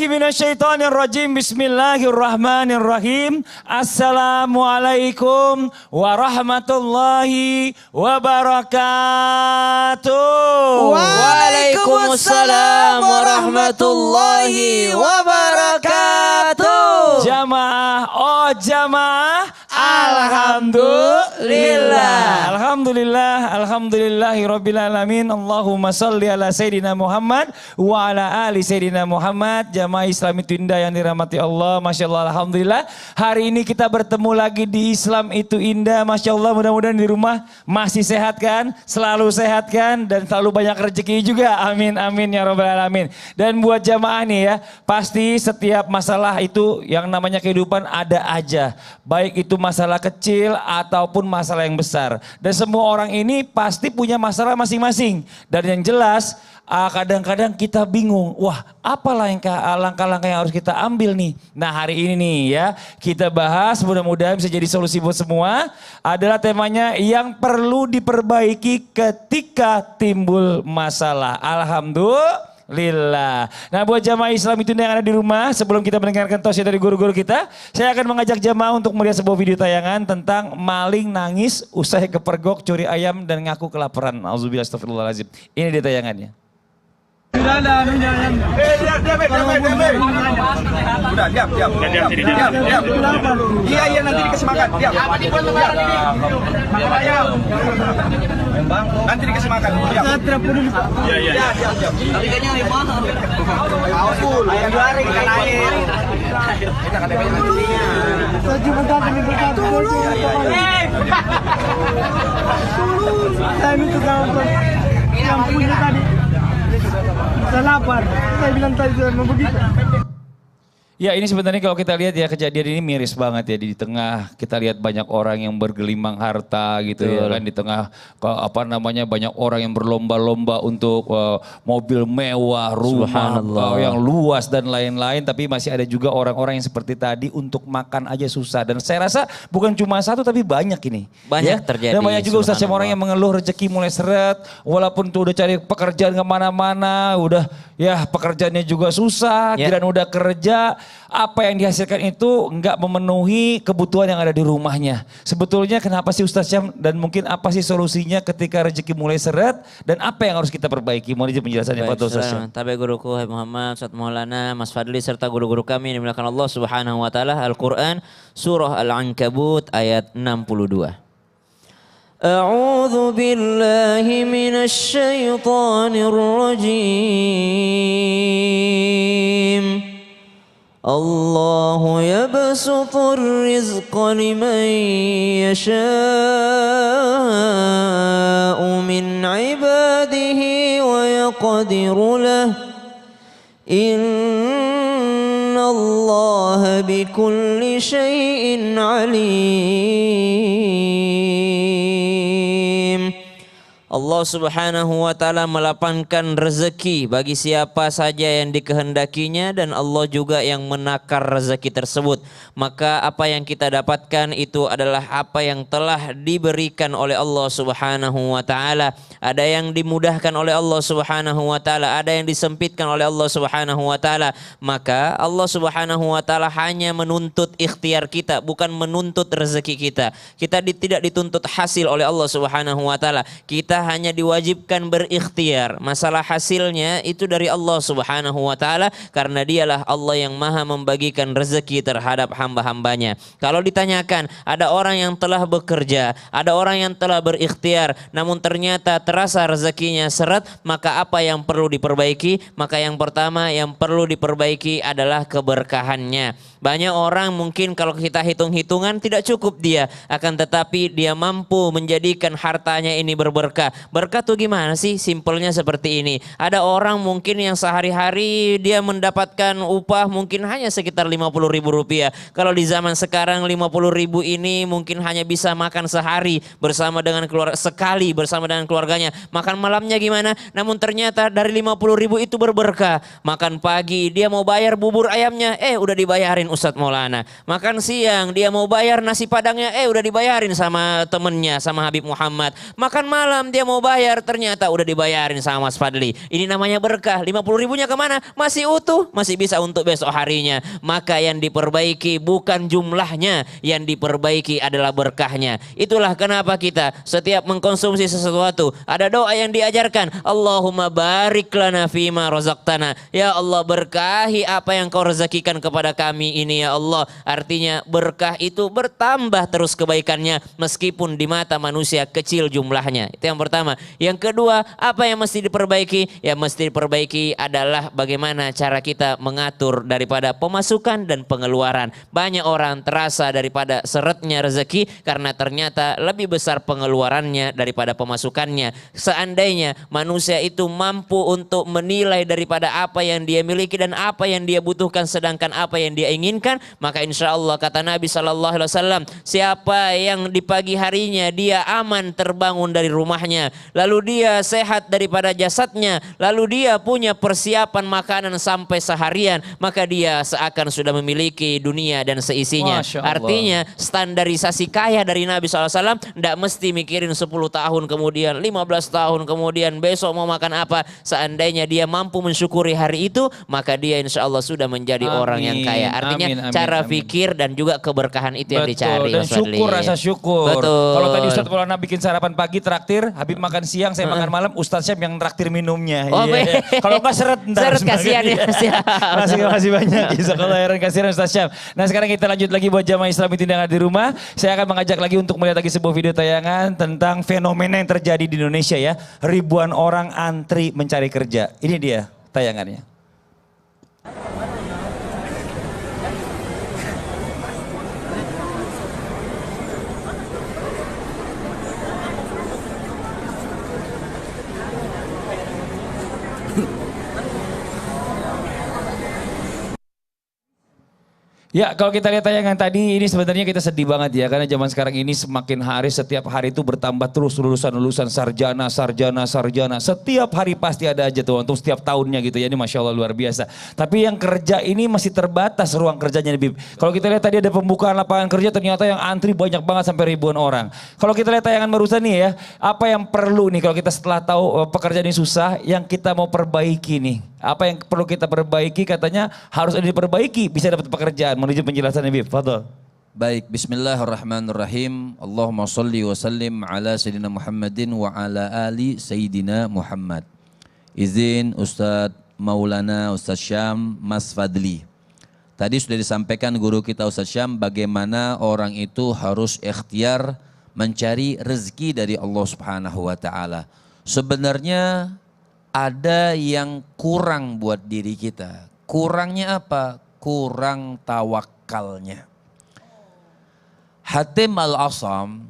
minasyaitonirrajim. Bismillahirrahmanirrahim. Assalamualaikum warahmatullahi wabarakatuh. Waalaikumsalam warahmatullahi wabarakatuh. Jamaah, alhamdulillah. Alhamdulillahirabbil alamin. Allahumma shalli ala sayidina Muhammad wa ala ali sayidina Muhammad. Jamaah Islam itu indah yang dirahmati Allah. Masya Allah, alhamdulillah. Hari ini kita bertemu lagi di Islam itu indah. Masya Allah, mudah-mudahan di rumah masih sehat kan, selalu sehat kan, dan selalu banyak rezeki juga. Amin amin ya rabbal alamin. Dan buat jamaah nih ya, pasti setiap masalah itu yang namanya kehidupan ada aja. Baik itu masalah kecil ataupun masalah yang besar. Dan semua orang ini pasti punya masalah masing-masing. Dan yang jelas kadang-kadang kita bingung, wah apa langkah-langkah yang harus kita ambil nih. Nah hari ini nih ya kita bahas, mudah-mudahan bisa jadi solusi buat semua. Adalah temanya yang perlu diperbaiki ketika timbul masalah. Alhamdulillah. Nah buat jamaah Islam itu yang ada di rumah, sebelum kita mendengarkan tausiah dari guru-guru kita, saya akan mengajak jamaah untuk melihat sebuah video tayangan tentang maling nangis usai kepergok curi ayam dan ngaku kelaparan. Auzubillah, astagfirullahaladzim. Ini dia tayangannya. Sudah ada anunya yang udah diam. Iya nanti dikasih makan. Diam. Apa dibuat lebaran ini? Makan ayam. Nanti dikasih makan. Diam. Iya. Tapi kayaknya lebih mahal. Full. Ayam goreng ikan air. Kita kan banyak nantinya. Saya itu yang punya tadi. Saya lapar, saya bilang tadi saya mau begitu. Ya ini sebenarnya kalau kita lihat ya kejadian ini miris banget ya, di tengah kita lihat banyak orang yang bergelimang harta gitu ya kan, di tengah banyak orang yang berlomba-lomba untuk mobil mewah, rumah yang luas dan lain-lain, tapi masih ada juga orang-orang yang seperti tadi untuk makan aja susah. Dan saya rasa bukan cuma satu tapi banyak ini. Banyak ya? terjadi. Dan banyak juga ustaz orang yang mengeluh rezeki mulai seret, walaupun tuh udah cari pekerjaan kemana-mana, udah ya pekerjaannya juga susah, kirain udah kerja, apa yang dihasilkan itu nggak memenuhi kebutuhan yang ada di rumahnya. Sebetulnya kenapa sih Ustaz Syam, dan mungkin apa sih solusinya ketika rezeki mulai seret, dan apa yang harus kita perbaiki? Mohon izin penjelasannya Pak Ustaz Syam. Tabi guruku Muhammad, Ustaz Maulana, Mas Fadli serta guru-guru kami yang dimuliakan Allah Subhanahu wa taala. Al-Qur'an surah Al-Ankabut ayat 62. A'udzu billahi minasy syaithanir rajim. Allah yabsutur rizqa liman yasha'u min ibadihi wa yaqdiru lah. Inna Allah bikulli syai'in alim. Allah Subhanahu wa taala melapangkan rezeki bagi siapa saja yang dikehendakinya, dan Allah juga yang menakar rezeki tersebut. Maka apa yang kita dapatkan itu adalah apa yang telah diberikan oleh Allah Subhanahu wa taala. Ada yang dimudahkan oleh Allah Subhanahu wa taala, ada yang disempitkan oleh Allah Subhanahu wa taala. Maka Allah Subhanahu wa taala hanya menuntut ikhtiar kita, bukan menuntut rezeki kita. Kita tidak dituntut hasil oleh Allah Subhanahu wa taala. Kita hanya diwajibkan berikhtiar. Masalah hasilnya itu dari Allah Subhanahu wa taala, karena dialah Allah yang maha membagikan rezeki terhadap hamba-hambanya. Kalau ditanyakan, ada orang yang telah bekerja, ada orang yang telah berikhtiar, namun ternyata terasa rezekinya seret, maka apa yang perlu diperbaiki? Maka yang pertama yang perlu diperbaiki adalah keberkahannya. Banyak orang mungkin kalau kita hitung-hitungan tidak cukup dia, akan tetapi dia mampu menjadikan hartanya ini berberkah. Berkah tuh gimana sih? Simpelnya seperti ini. Ada orang mungkin yang sehari-hari dia mendapatkan upah mungkin hanya sekitar Rp50.000. Kalau di zaman sekarang 50.000 ini mungkin hanya bisa makan sehari bersama dengan sekali bersama dengan keluarganya. Makan malamnya gimana? Namun ternyata dari 50.000 itu berberkah. Makan pagi dia mau bayar bubur ayamnya, udah dibayarin Ustadz Maulana. Makan siang dia mau bayar nasi padangnya, udah dibayarin sama temennya, sama Habib Muhammad. Makan malam dia dia mau bayar ternyata udah dibayarin sama Mas Fadli. Ini namanya berkah. 50 ribunya kemana? Masih utuh, masih bisa untuk besok harinya. Maka yang diperbaiki bukan jumlahnya, yang diperbaiki adalah berkahnya. Itulah kenapa kita setiap mengkonsumsi sesuatu ada doa yang diajarkan. Allahumma barik lana fima razaqtana. Ya Allah, berkahi apa yang kau rezekikan kepada kami ini ya Allah. Artinya berkah itu bertambah terus kebaikannya meskipun di mata manusia kecil jumlahnya. Itu yang pertama. Yang kedua, apa yang mesti diperbaiki? Yang mesti diperbaiki adalah bagaimana cara kita mengatur daripada pemasukan dan pengeluaran. Banyak orang terasa daripada seretnya rezeki karena ternyata lebih besar pengeluarannya daripada pemasukannya. Seandainya manusia itu mampu untuk menilai daripada apa yang dia miliki dan apa yang dia butuhkan sedangkan apa yang dia inginkan, maka insya Allah kata Nabi SAW, siapa yang di pagi harinya dia aman terbangun dari rumahnya, lalu dia sehat daripada jasadnya, lalu dia punya persiapan makanan sampai seharian, maka dia seakan sudah memiliki dunia dan seisinya. Artinya standarisasi kaya dari Nabi SAW tidak mesti mikirin 10 tahun kemudian, 15 tahun kemudian besok mau makan apa. Seandainya dia mampu mensyukuri hari itu, maka dia insya Allah sudah menjadi orang yang kaya. Artinya cara pikir dan juga keberkahan itu yang dicari. Dan syukur, rasa syukur. Betul. Kalau tadi Ustadz Maulana bikin sarapan pagi traktir, Habib makan siang, saya makan malam, Ustadz Syam yang traktir minumnya. Oh, Iya. Kalau nggak seret ntar. Seret kasihan ya. Masih banyak. Jazakallah khairan kasihan Ustadz Syam. Nah sekarang kita lanjut lagi buat jamaah Islam itu yang ada di rumah. Saya akan mengajak lagi untuk melihat lagi sebuah video tayangan tentang fenomena yang terjadi di Indonesia ya. Ribuan orang antri mencari kerja. Ini dia tayangannya. Ya kalau kita lihat tayangan tadi ini sebenarnya kita sedih banget ya. Karena zaman sekarang ini semakin hari setiap hari itu bertambah terus lulusan sarjana. Setiap hari pasti ada aja tuh untuk setiap tahunnya gitu ya. Ini Masya Allah luar biasa. Tapi yang kerja ini masih terbatas ruang kerjanya. Kalau kita lihat tadi ada pembukaan lapangan kerja ternyata yang antri banyak banget sampai ribuan orang. Kalau kita lihat tayangan barusan nih ya. Apa yang perlu nih kalau kita setelah tahu pekerjaan ini susah yang kita mau perbaiki nih. Apa yang perlu kita perbaiki katanya harus ada diperbaiki bisa dapat pekerjaan. Menuju penjelasan Habib, fadhol. Baik, bismillahirrahmanirrahim. Allahumma salli wa sallim ala Sayyidina Muhammadin wa ala ali Sayyidina Muhammad. Izin Ustadz Maulana, Ustadz Syam, Mas Fadli. Tadi sudah disampaikan guru kita Ustadz Syam bagaimana orang itu harus ikhtiar mencari rezeki dari Allah Subhanahu wa Ta'ala. Sebenarnya ada yang kurang buat diri kita. Kurangnya apa? Kurang tawakalnya. Hatim Al-Asam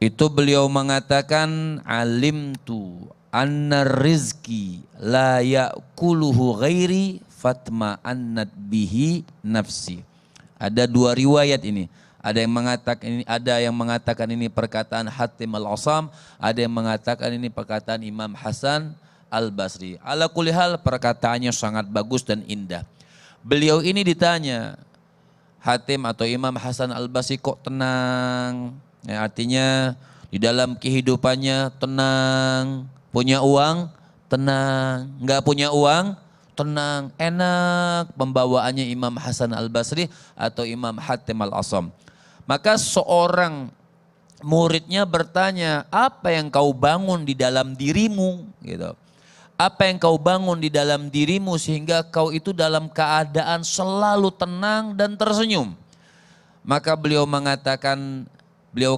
itu beliau mengatakan alimtu anna rizki la ya'kuluhu ghairi fatma'annat bihi nafsi. Ada dua riwayat ini. Ada yang mengatakan ini perkataan Hatim Al-Asam, ada yang mengatakan ini perkataan Imam Hasan Al-Basri. Ala kulli hal perkataannya sangat bagus dan indah. Beliau ini ditanya, Hatim atau Imam Hasan Al-Basri kok tenang? Ya, artinya di dalam kehidupannya tenang, punya uang tenang, nggak punya uang tenang, enak pembawaannya Imam Hasan Al-Basri atau Imam Hatim Al-Asam. Maka seorang muridnya bertanya, apa yang kau bangun di dalam dirimu? Gitu. Apa yang kau bangun di dalam dirimu sehingga kau itu dalam keadaan selalu tenang dan tersenyum. Maka beliau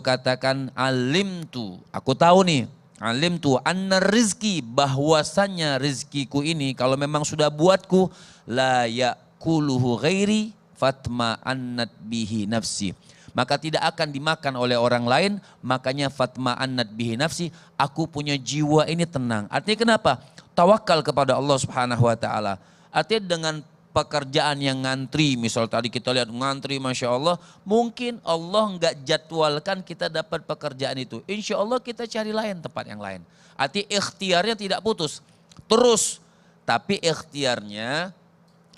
katakan alimtu, aku tahu nih, alimtu anna rizki, bahwasannya rizkiku ini kalau memang sudah buatku, la yakuluhu ghairi fatma'annat bihi nafsi. Maka tidak akan dimakan oleh orang lain, makanya fatma'annat bihi nafsi, aku punya jiwa ini tenang. Artinya kenapa? Tawakal kepada Allah Subhanahu wa Ta'ala. Artinya dengan pekerjaan yang ngantri, misal tadi kita lihat ngantri Masya Allah, mungkin Allah enggak jadwalkan kita dapat pekerjaan itu. Insya Allah kita cari lain, tempat yang lain. Artinya ikhtiarnya tidak putus, terus. Tapi ikhtiarnya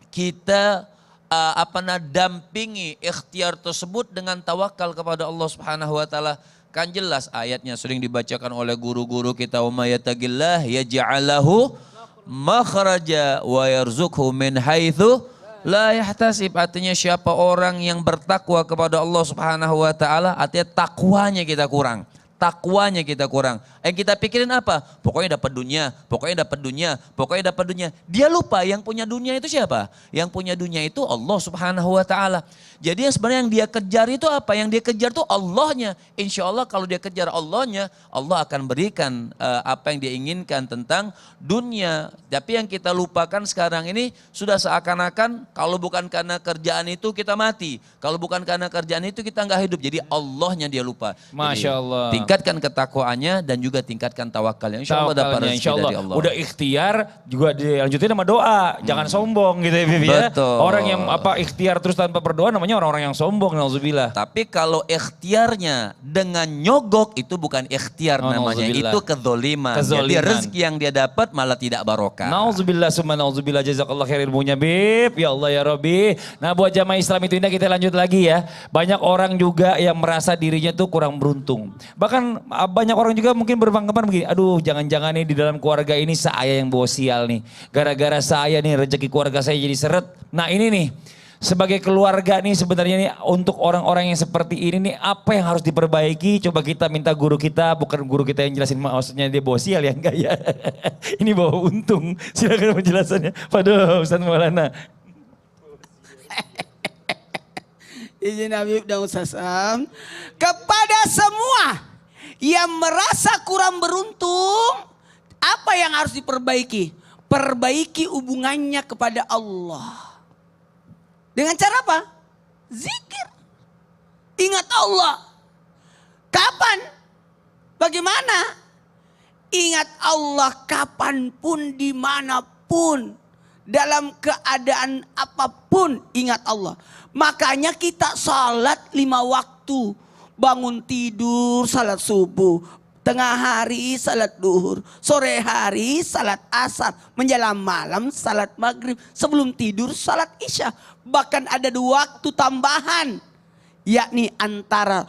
kita dampingi ikhtiar tersebut dengan tawakal kepada Allah Subhanahu wa Ta'ala. Kan jelas ayatnya sering dibacakan oleh guru-guru kita, wa may yattaqillah yaj'al lahu makhraja wa yarzuqhu min haitsu la yahtasib. Artinya siapa orang yang bertakwa kepada Allah Subhanahu wa taala, artinya takwanya kita kurang. Takwanya kita kurang. Yang kita pikirin apa? Pokoknya dapat dunia, pokoknya dapat dunia, pokoknya dapat dunia. Dia lupa yang punya dunia itu siapa? Yang punya dunia itu Allah Subhanahu wa taala. Jadi yang sebenarnya yang dia kejar itu apa? Yang dia kejar itu Allahnya. Insya Allah kalau dia kejar Allahnya, Allah akan berikan apa yang dia inginkan tentang dunia. Tapi yang kita lupakan sekarang ini sudah seakan-akan kalau bukan karena kerjaan itu kita mati. Kalau bukan karena kerjaan itu kita nggak hidup. Jadi Allahnya dia lupa. Masya Allah. Tingkatkan ketakwaannya dan juga tingkatkan tawakalnya. Insya Allah dapat rezeki dari Allah. Udah ikhtiar juga dilanjutin sama doa. Jangan sombong gitu ya Bibi ya. Betul. Orang yang ikhtiar terus tanpa berdoa namanya orang-orang yang sombong. Nauzubillah. Tapi kalau ikhtiarnya dengan nyogok itu bukan ikhtiar namanya. nauzubillah. Itu kezoliman. Jadi Kezoliman. rezeki yang dia dapat malah tidak barokah. Nauzubillah summa nauzubillah, jazakallah khair ilmunya Bib. Ya Allah ya Rabbi. Nah buat jamaah Islam itu indah, kita lanjut lagi ya. Banyak orang juga yang merasa dirinya tuh kurang beruntung. Bahkan banyak orang juga mungkin beranggapan begini, aduh jangan-jangan nih di dalam keluarga ini saya yang bawa sial nih. Gara-gara saya nih rezeki keluarga saya jadi seret. Nah ini nih, sebagai keluarga nih sebenarnya nih untuk orang-orang yang seperti ini nih apa yang harus diperbaiki? Coba kita minta guru kita, bukan guru kita yang jelasin maksudnya dia bawa sial ya, enggak ya. Ini bawa untung. Silakan penjelasannya. Waduh Ustaz Maulana. Izin Habib dan Ustaz Sam. Kepada semua yang merasa kurang beruntung, apa yang harus diperbaiki? Perbaiki hubungannya kepada Allah. Dengan cara apa? Zikir. Ingat Allah. Kapan? Bagaimana? Ingat Allah kapanpun, dimanapun. Dalam keadaan apapun ingat Allah. Makanya kita salat 5 waktu. Bangun tidur salat subuh. Tengah hari salat duhur. Sore hari salat asar. Menjelang malam salat maghrib. Sebelum tidur salat isya. Bahkan ada 2 waktu tambahan. Yakni antara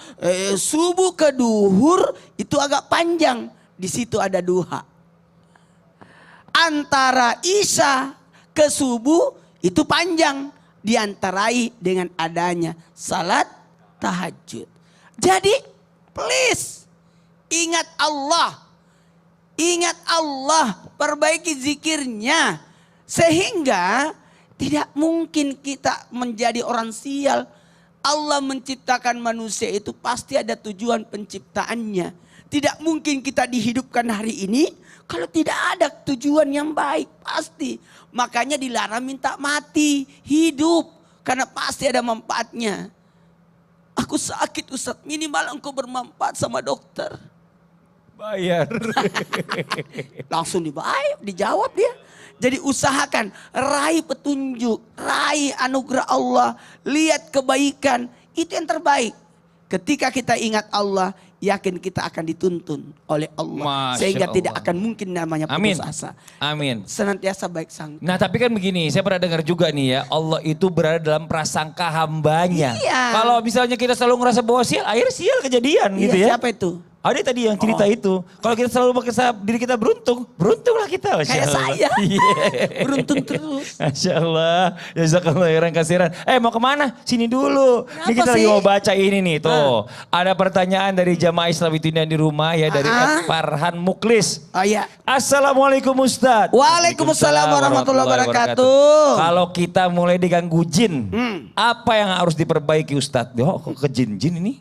subuh ke duhur itu agak panjang. Di situ ada duha. Antara isya ke subuh itu panjang. Diantarai dengan adanya salat tahajud. Jadi please ingat Allah. Ingat Allah, perbaiki zikirnya. Sehingga tidak mungkin kita menjadi orang sial. Allah menciptakan manusia itu pasti ada tujuan penciptaannya. Tidak mungkin kita dihidupkan hari ini kalau tidak ada tujuan yang baik. Pasti. Makanya dilarang minta mati, hidup. Karena pasti ada manfaatnya. Aku sakit Ustaz, minimal engkau bermanfaat sama dokter. Bayar. Langsung dijawab dia. Jadi usahakan, raih petunjuk, raih anugerah Allah, lihat kebaikan, itu yang terbaik. Ketika kita ingat Allah, yakin kita akan dituntun oleh Allah. Masya Sehingga Allah. tidak akan mungkin namanya putus asa. Amin. Senantiasa baik sangka. Nah tapi kan begini, saya pernah dengar juga nih ya, Allah itu berada dalam prasangka hambanya. Iya. Kalau misalnya kita selalu ngerasa bahwa sial, akhirnya sial kejadian gitu ya. Siapa itu? Ada tadi yang cerita itu. Kalau kita selalu merasa diri kita beruntung, beruntunglah kita. Masya Kayak Allah. saya. Iya. Beruntung terus. Masya Allah. Jazakallah khairan kasiran. Mau kemana? Sini dulu. Ini Kenapa kita lagi sih? mau baca ini nih. Tuh. Ada pertanyaan dari jamaah Islam itu yang di rumah ya. Dari Farhan Muklis. Oh iya. Assalamualaikum Ustadz. Waalaikumsalam warahmatullahi wabarakatuh. Kalau kita mulai diganggu jin, apa yang harus diperbaiki Ustadz? Oh, kok ke jin-jin ini?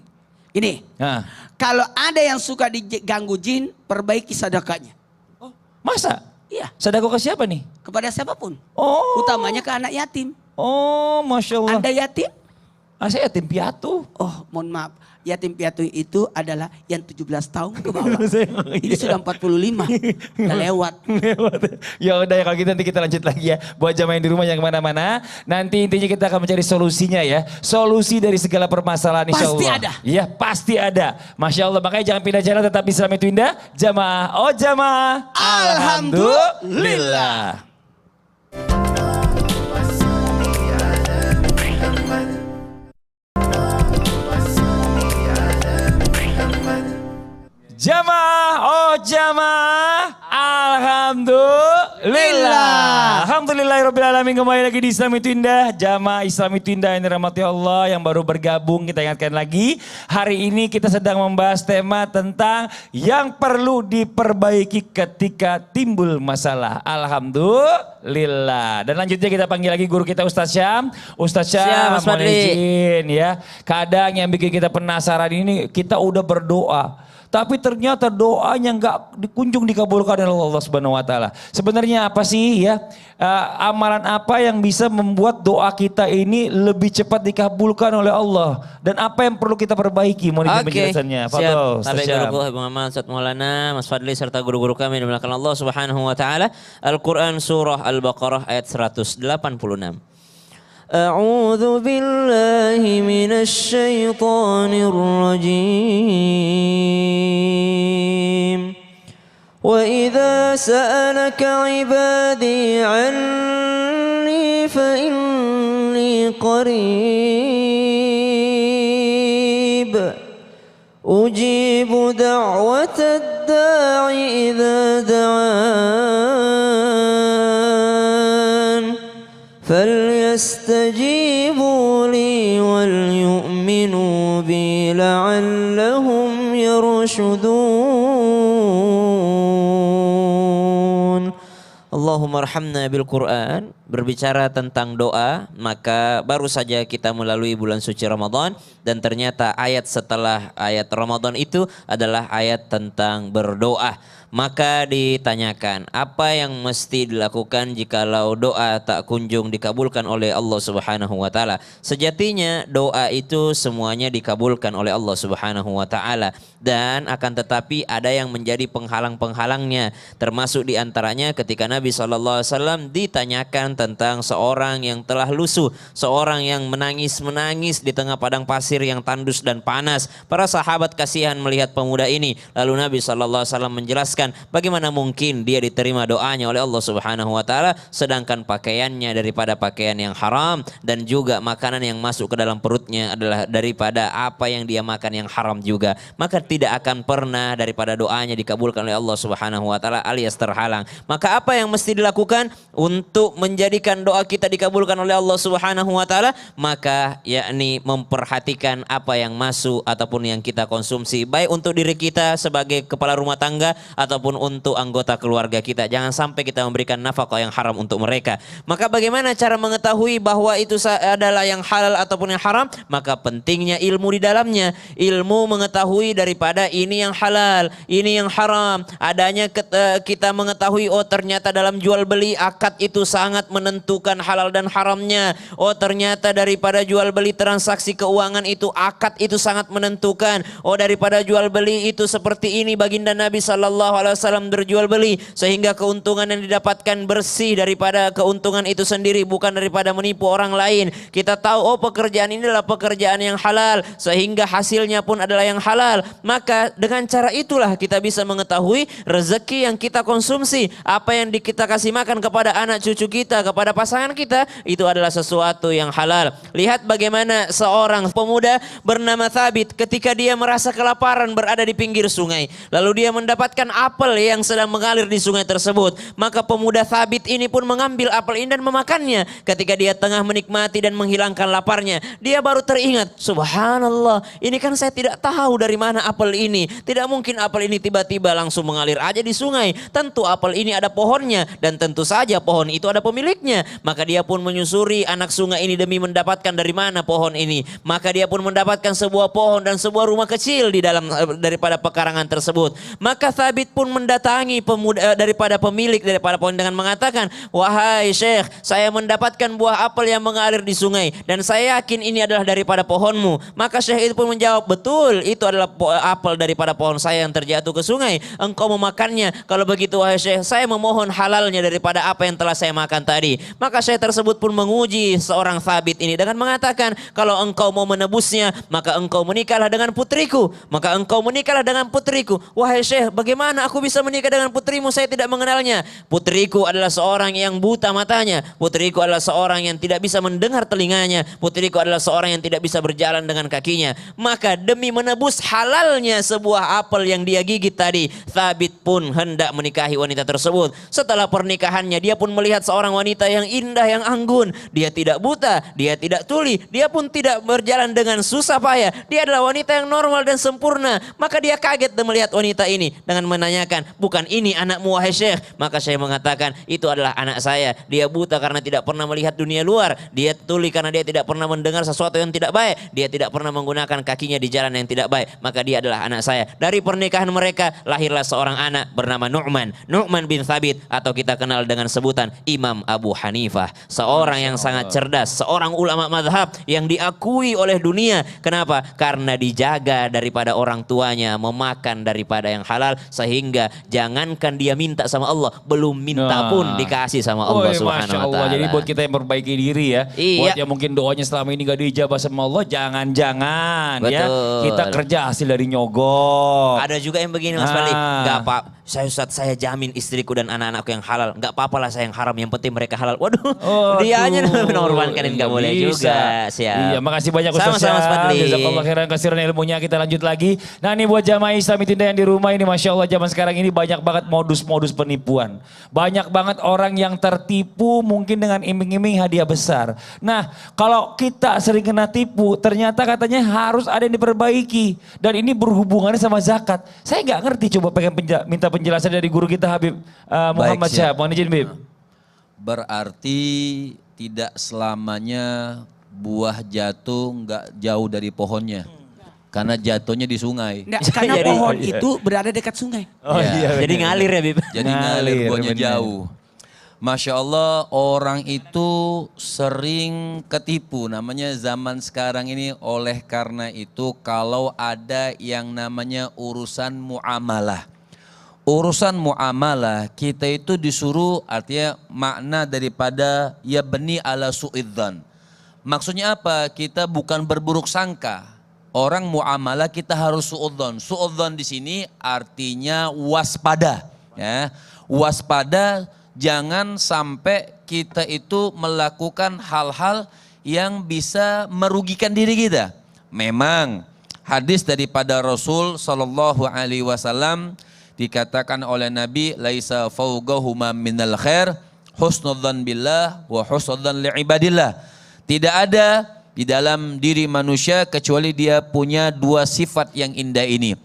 Ini. Nah. Kalau ada yang suka diganggu jin, perbaiki sedekahnya. Oh, masa? Iya. Sedekah ke siapa nih? Kepada siapapun. Oh. Utamanya ke anak yatim. Oh, Masya Allah. Anda yatim? Saya yatim piatu. Oh, mohon maaf. Yatim piatu itu adalah yang 17 tahun ke bawah. Ini sudah 45. Udah lewat. Ya udah ya kalau gitu nanti kita lanjut lagi ya. Buat jamaah yang di rumah yang kemana-mana. Nanti intinya kita akan mencari solusinya ya. Solusi dari segala permasalahan insya Allah. Pasti ada. Iya pasti ada. Masya Allah makanya jangan pindah jalan tetap Islam itu indah. Jamaah. Oh jamaah. Alhamdulillah. Muhammad Jamaah, oh jamaah, alhamdulillah. Alhamdulillahirrahmanirrahim. Kembali lagi di Islam Itu Indah. Jamaah Islam Itu Indah yang dirahmati Allah, yang baru bergabung, kita ingatkan lagi. Hari ini kita sedang membahas tema tentang yang perlu diperbaiki ketika timbul masalah. Alhamdulillah. Dan lanjutnya kita panggil lagi guru kita Ustaz Syam. Ustaz Syam, Mas Fadli. mohon izin ya. Kadang yang bikin kita penasaran ini, kita udah berdoa, tapi ternyata doanya nggak kunjung dikabulkan oleh Allah Subhanahu Wa Taala. Sebenarnya apa sih ya, amalan apa yang bisa membuat doa kita ini lebih cepat dikabulkan oleh Allah, dan apa yang perlu kita perbaiki? Mohon izin penjelasannya. Fadhol, Siap. Tabi guru Ibu Muhammad Ustaz Maulana, Mas Fadli serta guru-guru kami dimulakan Allah Subhanahu Wa Taala. Al-Quran surah Al-Baqarah ayat 186. أعوذ بالله من الشيطان الرجيم وإذا سألك عبادي عني فإني قريب أجيب دعوة الداع إذا دعان فليستجيبوا لي وليؤمنوا بي لعلهم يرشدون. Allahumma arhamna bil Quran. Berbicara tentang doa, maka baru saja kita melalui bulan suci Ramadan, dan ternyata ayat setelah ayat Ramadan itu adalah ayat tentang berdoa. Maka ditanyakan, apa yang mesti dilakukan jikalau doa tak kunjung dikabulkan oleh Allah Subhanahu Wa Taala? Sejatinya doa itu semuanya dikabulkan oleh Allah Subhanahu Wa Taala, dan akan tetapi ada yang menjadi penghalang-penghalangnya, termasuk diantaranya ketika Nabi SAW ditanyakan tentang seorang yang telah lusuh, seorang yang menangis-menangis di tengah padang pasir yang tandus dan panas. Para sahabat kasihan melihat pemuda ini, lalu Nabi SAW menjelaskan bagaimana mungkin dia diterima doanya oleh Allah Subhanahu Wa Taala, sedangkan pakaiannya daripada pakaian yang haram, dan juga makanan yang masuk ke dalam perutnya adalah daripada apa yang dia makan yang haram juga. Maka tidak akan pernah daripada doanya dikabulkan oleh Allah Subhanahu Wa Taala, alias terhalang. Maka apa yang mesti dilakukan untuk menjadikan doa kita dikabulkan oleh Allah Subhanahu Wa Taala? Maka yakni memperhatikan apa yang masuk ataupun yang kita konsumsi, baik untuk diri kita sebagai kepala rumah tangga ataupun untuk anggota keluarga kita. Jangan sampai kita memberikan nafkah yang haram untuk mereka. Maka bagaimana cara mengetahui bahwa itu adalah yang halal ataupun yang haram? Maka pentingnya ilmu di dalamnya. Ilmu mengetahui daripada ini yang halal, ini yang haram. Adanya kita mengetahui, oh ternyata dalam jual beli akad itu sangat menentukan halal dan haramnya. Oh ternyata daripada jual beli transaksi keuangan itu akad itu sangat menentukan. Oh daripada jual beli itu seperti ini baginda Nabi SAW berjual beli, sehingga keuntungan yang didapatkan bersih daripada keuntungan itu sendiri, bukan daripada menipu orang lain. Kita tahu, oh pekerjaan ini adalah pekerjaan yang halal, sehingga hasilnya pun adalah yang halal. Maka dengan cara itulah kita bisa mengetahui rezeki yang kita konsumsi, apa yang kita kasih makan kepada anak cucu kita, kepada pasangan kita, itu adalah sesuatu yang halal. Lihat bagaimana seorang pemuda bernama Thabit ketika dia merasa kelaparan berada di pinggir sungai, lalu dia mendapatkan apel yang sedang mengalir di sungai tersebut. Maka pemuda Thabit ini pun mengambil apel ini dan memakannya. Ketika dia tengah menikmati dan menghilangkan laparnya, dia baru teringat, subhanallah, ini kan saya tidak tahu dari mana apel ini. Tidak mungkin apel ini tiba-tiba langsung mengalir aja di sungai. Tentu apel ini ada pohonnya, dan tentu saja pohon itu ada pemiliknya. Maka dia pun menyusuri anak sungai ini demi mendapatkan dari mana pohon ini. Maka dia pun mendapatkan sebuah pohon dan sebuah rumah kecil di dalam daripada pekarangan tersebut. Maka Thabit pun mendatangi pemuda daripada pemilik daripada pohon dengan mengatakan, wahai Syekh, saya mendapatkan buah apel yang mengalir di sungai, dan saya yakin ini adalah daripada pohonmu. Maka Syekh itu pun menjawab, betul, itu adalah apel daripada pohon saya yang terjatuh ke sungai. Engkau memakannya. Kalau begitu wahai Syekh, saya memohon halalnya daripada apa yang telah saya makan tadi. Maka Syekh tersebut pun menguji seorang Thabit ini dengan mengatakan, kalau engkau mau menebus menebusnya, maka engkau menikahlah dengan putriku. Maka engkau menikahlah dengan putriku. Wahai Syekh, bagaimana aku bisa menikah dengan putrimu? Saya tidak mengenalnya. Putriku adalah seorang yang buta matanya. Putriku adalah seorang yang tidak bisa mendengar telinganya. Putriku adalah seorang yang tidak bisa berjalan dengan kakinya. Maka demi menebus halalnya sebuah apel yang dia gigit tadi, Thabit pun hendak menikahi wanita tersebut. Setelah pernikahannya, dia pun melihat seorang wanita yang indah, yang anggun. Dia tidak buta, dia tidak tuli, dia pun tidak berjalan dengan susah payah. Dia adalah wanita yang normal dan sempurna. Maka dia kaget melihat wanita ini dengan menanyakan, bukan ini anakmu wahai Syekh? Maka Syekh mengatakan, itu adalah anak saya. Dia buta karena tidak pernah melihat dunia luar. Dia tuli karena dia tidak pernah mendengar sesuatu yang tidak baik. Dia tidak pernah menggunakan kakinya di jalan yang tidak baik. Maka dia adalah anak saya. Dari pernikahan mereka lahirlah seorang anak bernama Nu'man bin Thabit, atau kita kenal dengan sebutan Imam Abu Hanifah. Seorang yang sangat cerdas, seorang ulama mazhab yang diakui oleh dunia. Kenapa? Karena dijaga daripada orang tuanya, memakan daripada yang halal, sehingga jangankan dia minta sama Allah, belum minta pun dikasih sama Allah Subhanahu wa taala. Jadi buat kita yang perbaiki diri ya, buat yang mungkin doanya selama ini gak dijabah sama Allah, jangan-jangan ya kita kerja hasil dari nyogok. Ada juga yang begini Mas Fali, gak apa, saya jamin istriku dan anak-anakku yang halal, gak apa-apa lah saya yang haram, yang penting mereka halal. Waduh, dia aja mengorbankan, gak boleh juga. Siap. Iya, makasih banyak Ustaz. Sama-sama Mas Fadli. Jazakallah khairan kasiran ilmunya. Kita lanjut lagi. Nah ini buat jamaah Islam Tinda yang di rumah ini, Masya Allah zaman sekarang ini banyak banget modus-modus penipuan. Banyak banget orang yang tertipu mungkin dengan iming-iming hadiah besar. Nah kalau kita sering kena tipu, ternyata katanya harus ada yang diperbaiki. Dan ini berhubungannya sama zakat. Saya nggak ngerti, coba pengen minta penjelasan dari guru kita Habib Muhammad Syahab. Mohon izin Bib. Berarti tidak selamanya buah jatuh nggak jauh dari pohonnya. Karena jatuhnya di sungai. Nggak, karena pohon itu berada dekat sungai. Oh iya. Jadi ngalir ya Bib. Jadi ngalir, buahnya bener. jauh. Masya Allah, orang itu sering ketipu. Namanya zaman sekarang ini. Oleh karena itu kalau ada yang namanya urusan muamalah. Urusan muamalah kita itu disuruh, artinya makna daripada ya beni ala su'idzan. Maksudnya apa? Kita bukan berburuk sangka. Orang muamalah kita harus su'udzan. Su'udzan di sini artinya waspada. Ya. Waspada, jangan sampai kita itu melakukan hal-hal yang bisa merugikan diri kita. Memang hadis daripada Rasul Sallallahu Alaihi Wasallam dikatakan oleh Nabi, laisa fawqahuma minal khair husnudzan billah wa husnudzan li'ibadillah. Tidak ada di dalam diri manusia kecuali dia punya dua sifat yang indah ini.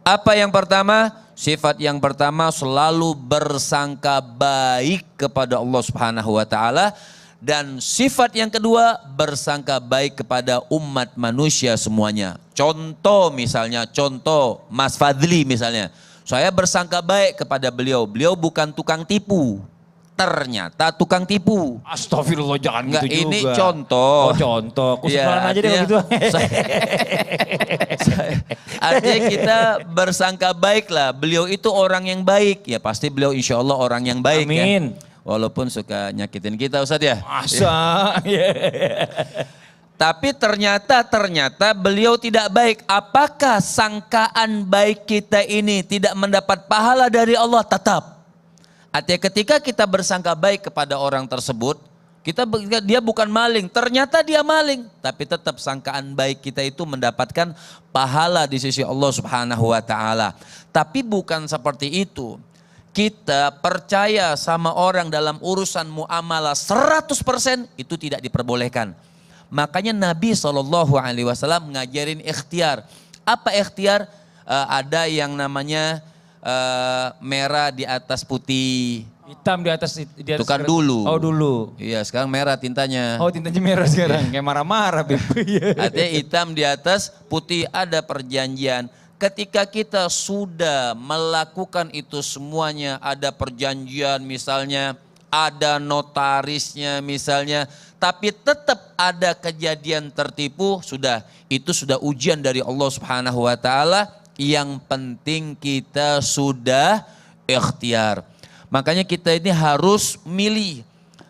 Apa yang pertama? Sifat yang pertama selalu bersangka baik kepada Allah Subhanahu wa taala, dan sifat yang kedua bersangka baik kepada umat manusia semuanya. Contoh misalnya, contoh Mas Fadli misalnya. Saya bersangka baik kepada beliau. Beliau bukan tukang tipu. Ternyata tukang tipu. Astagfirullah, jangan Enggak, gitu ini juga. contoh. Oh contoh, Ya, aja deh gitu. Artinya kita bersangka baik lah. Beliau itu orang yang baik. Ya pasti beliau insya Allah orang yang baik. Amin. Ya. Walaupun suka nyakitin kita Ustadz ya. Masa. Tapi ternyata beliau tidak baik. Apakah sangkaan baik kita ini tidak mendapat pahala dari Allah? Tetap. Artinya ketika kita bersangka baik kepada orang tersebut, dia bukan maling, ternyata dia maling, tapi tetap sangkaan baik kita itu mendapatkan pahala di sisi Allah Subhanahu wa taala. Tapi bukan seperti itu. Kita percaya sama orang dalam urusan muamalah 100% itu tidak diperbolehkan. Makanya Nabi SAW ngajarin ikhtiar. Apa ikhtiar? Ada yang namanya merah di atas putih. Hitam di atas Itu kan dulu. Oh dulu. Iya, sekarang merah tintanya. Oh tintanya merah sekarang. Kayak marah-marah. Artinya hitam di atas putih, ada perjanjian. Ketika kita sudah melakukan itu semuanya, ada perjanjian misalnya, ada notarisnya misalnya, tapi tetap ada kejadian tertipu, itu sudah ujian dari Allah Subhanahu wa taala. Yang penting kita sudah ikhtiar. Makanya kita ini harus milih.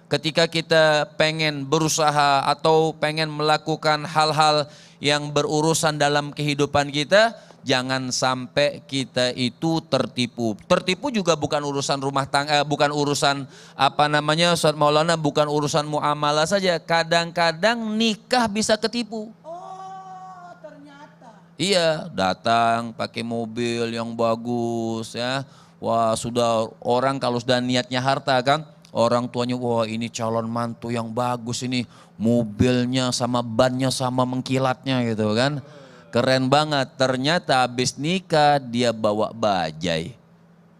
Ketika kita pengen berusaha atau pengen melakukan hal-hal yang berurusan dalam kehidupan kita, jangan sampai kita itu tertipu. Tertipu juga bukan urusan rumah tangga, bukan urusan apa namanya, Ustaz Maulana, bukan urusan muamalah saja. Kadang-kadang nikah bisa ketipu. Oh, ternyata. Iya, datang pakai mobil yang bagus ya. Wah, sudah orang kalau sudah niatnya harta kan, orang tuanya, wah ini calon mantu yang bagus ini, mobilnya sama bannya sama mengkilatnya gitu kan. Keren banget, ternyata habis nikah dia bawa bajai.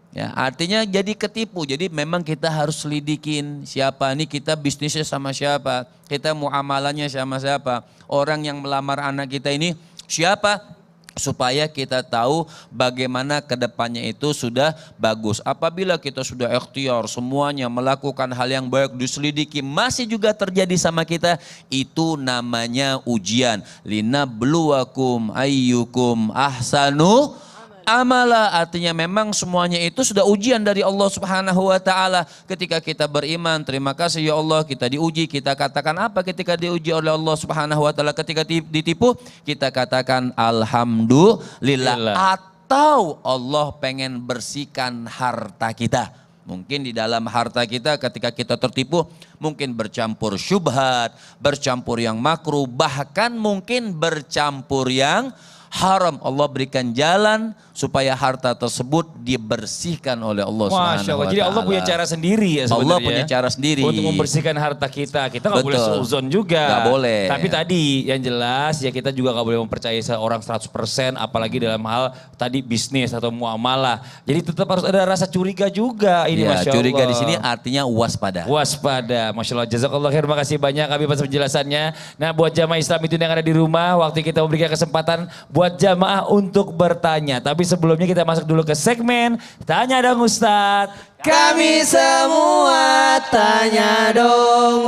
Ya, artinya jadi ketipu. Jadi memang kita harus selidikin siapa nih, kita bisnisnya sama siapa, kita muamalahnya sama siapa, orang yang melamar anak kita ini siapa, supaya kita tahu bagaimana kedepannya itu sudah bagus. Apabila kita sudah ikhtiar semuanya melakukan hal yang baik, diselidiki masih juga terjadi sama kita, itu namanya ujian. Linabluwakum ayyukum ahsanu amala, artinya memang semuanya itu sudah ujian dari Allah Subhanahu wa taala. Ketika kita beriman, terima kasih ya Allah, kita diuji, kita katakan apa ketika diuji oleh Allah Subhanahu wa taala? Ketika ditipu, kita katakan alhamdulillah. Atau Allah pengen bersihkan harta kita. Mungkin di dalam harta kita ketika kita tertipu, mungkin bercampur syubhat, bercampur yang makruh, bahkan mungkin bercampur yang haram. Allah berikan jalan supaya harta tersebut dibersihkan oleh Allah Subhanahu wa taala. Jadi Allah punya cara sendiri ya sebenarnya. Allah punya cara sendiri untuk membersihkan harta kita. Kita nggak boleh seuzon juga. Nggak boleh. Tapi tadi yang jelas ya, kita juga nggak boleh mempercayai seorang 100%, apalagi dalam hal tadi bisnis atau muamalah. Jadi tetap harus ada rasa curiga juga ini, ya, Masya Allah. Curiga di sini artinya waspada. Waspada, Masya Allah. Jazakallah khair, terima kasih banyak Habib atas penjelasannya. Nah, buat jamaah Islam itu yang ada di rumah, waktu kita memberikan kesempatan buat jamaah untuk bertanya. Tapi sebelumnya kita masuk dulu ke segmen Tanya Dong Ustadz. Kami semua tanya dong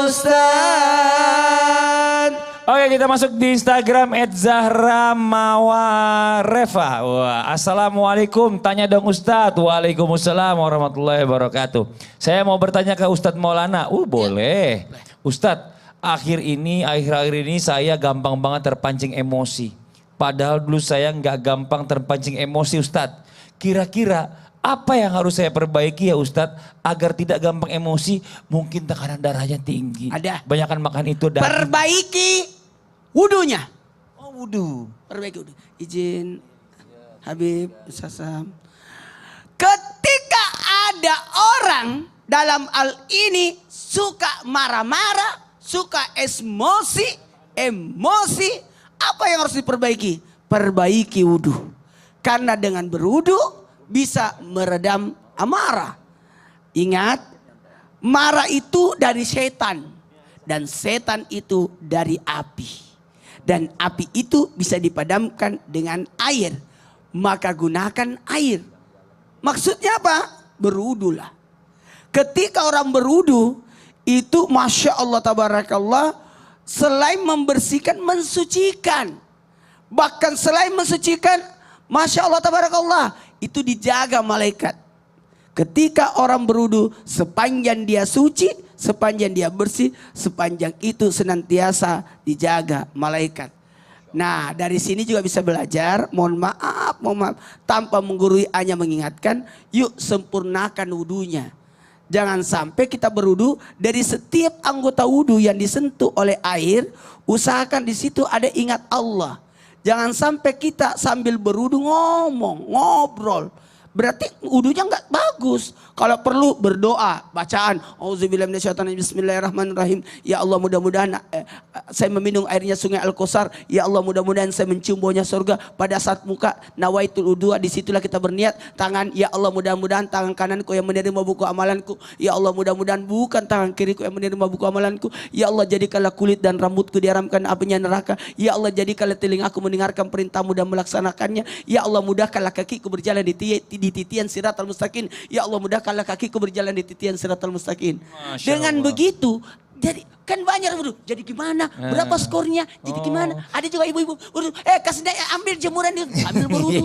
Ustadz. Oke, kita masuk di Instagram @ZahraMawareva. Wah, assalamualaikum, tanya dong Ustadz. Waalaikumsalam warahmatullahi wabarakatuh. Saya mau bertanya ke Ustadz Maulana. Boleh. Ustadz, akhir-akhir ini saya gampang banget terpancing emosi. Padahal dulu saya nggak gampang terpancing emosi, Ustadz. Kira-kira apa yang harus saya perbaiki ya Ustadz agar tidak gampang emosi? Mungkin tekanan darahnya tinggi. Ada. Banyakan makan itu. Perbaiki wudunya. Oh, wudu. Perbaiki wudu. Izin Habib, Sasam. Ketika ada orang dalam hal ini suka marah-marah, suka emosi, apa yang harus diperbaiki? Perbaiki wudu. Karena dengan berwudu bisa meredam amarah. Ingat, marah itu dari setan. Dan setan itu dari api. Dan api itu bisa dipadamkan dengan air. Maka gunakan air. Maksudnya apa? Berwudulah. Ketika orang berwudu, itu Masya Allah Tabarakallah, selain membersihkan, mensucikan. Bahkan selain mensucikan, Masya Allah Tabarakallah, itu dijaga malaikat. Ketika orang berwudu, sepanjang dia suci, sepanjang dia bersih, sepanjang itu senantiasa dijaga malaikat. Nah, dari sini juga bisa belajar, mohon maaf, tanpa menggurui, hanya mengingatkan, yuk sempurnakan wudunya. Jangan sampai kita berwudu, dari setiap anggota wudu yang disentuh oleh air, usahakan di situ ada ingat Allah. Jangan sampai kita sambil berwudu ngobrol. Berarti wudunya nggak bagus. Kalau perlu berdoa, bacaan auzubillahi minasyaitonir rajim, bismillahirrahmanirrahim. Ya Allah, mudah-mudahan saya meminum airnya sungai Al-Kausar. Ya Allah, mudah-mudahan saya mencium baunya surga. Pada saat muka nawaitul wudu, disitulah kita berniat. Tangan, ya Allah, mudah-mudahan tangan kananku yang menerima buku amalanku. Ya Allah, mudah-mudahan bukan tangan kiriku yang menerima buku amalanku. Ya Allah, jadikanlah kulit dan rambutku diharamkan apinya neraka. Ya Allah, jadikanlah telingaku mendengarkan perintahmu dan melaksanakannya. Ya Allah, mudahkanlah kakiku berjalan di titian siratal mustaqim. Ya Allah, mudahkanlah kakiku berjalan di titian siratal mustaqim. Dengan begitu, jadi Kan banyak, waduh, jadi gimana? Berapa skornya? Jadi gimana? Ada juga ibu-ibu, waduh, kasih dia ambil jemuran dia, ambil berwudu.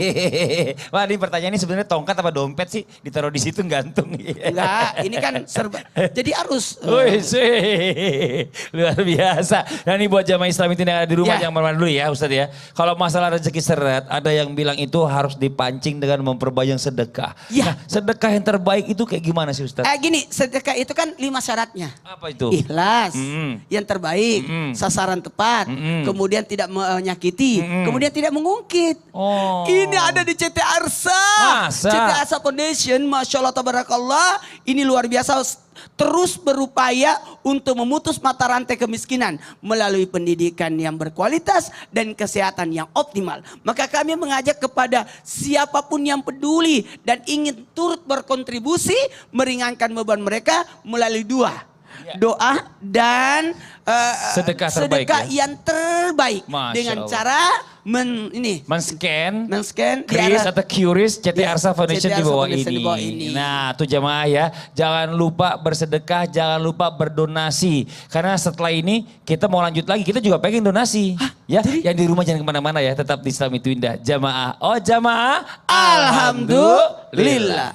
Wah, ini pertanyaan ini sebenarnya tongkat apa dompet sih? Ditaruh di situ gantung. Enggak, ini kan serba. Jadi harus. Wih, sih. Luar biasa. Dan ini buat jamaah Islam itu yang ada di rumah, Ya. jangan kemana-mana dulu ya Ustadz ya. Kalau masalah rezeki seret, ada yang bilang itu harus dipancing dengan memperbanyak sedekah. Ya. Nah, sedekah yang terbaik itu kayak gimana sih Ustadz? Gini, sedekah itu kan 5 syaratnya. Apa itu? Ikhlas, Mm. yang terbaik, sasaran tepat, kemudian tidak menyakiti, kemudian tidak mengungkit. Oh. Ini ada di CT Arsa. Masa? CT Arsa Foundation, Masya Allah Tabarakallah. Ini luar biasa, terus berupaya untuk memutus mata rantai kemiskinan melalui pendidikan yang berkualitas dan kesehatan yang optimal. Maka kami mengajak kepada siapapun yang peduli dan ingin turut berkontribusi meringankan beban mereka melalui doa dan Sedekah terbaik ya? yang terbaik. Masya Dengan Allah. cara Men-scan di Kris arah- atau Curious CT Ya, Arsa Foundation CT di Arsa bawah Foundation ini. di bawah ini. Nah, tuh jamaah ya, jangan lupa bersedekah, jangan lupa berdonasi. Karena setelah ini kita mau lanjut lagi, kita juga pengen donasi. Ya, yang di rumah jangan kemana-mana ya, tetap di Islam itu indah. Jamaah, oh jamaah, Alhamdulillah.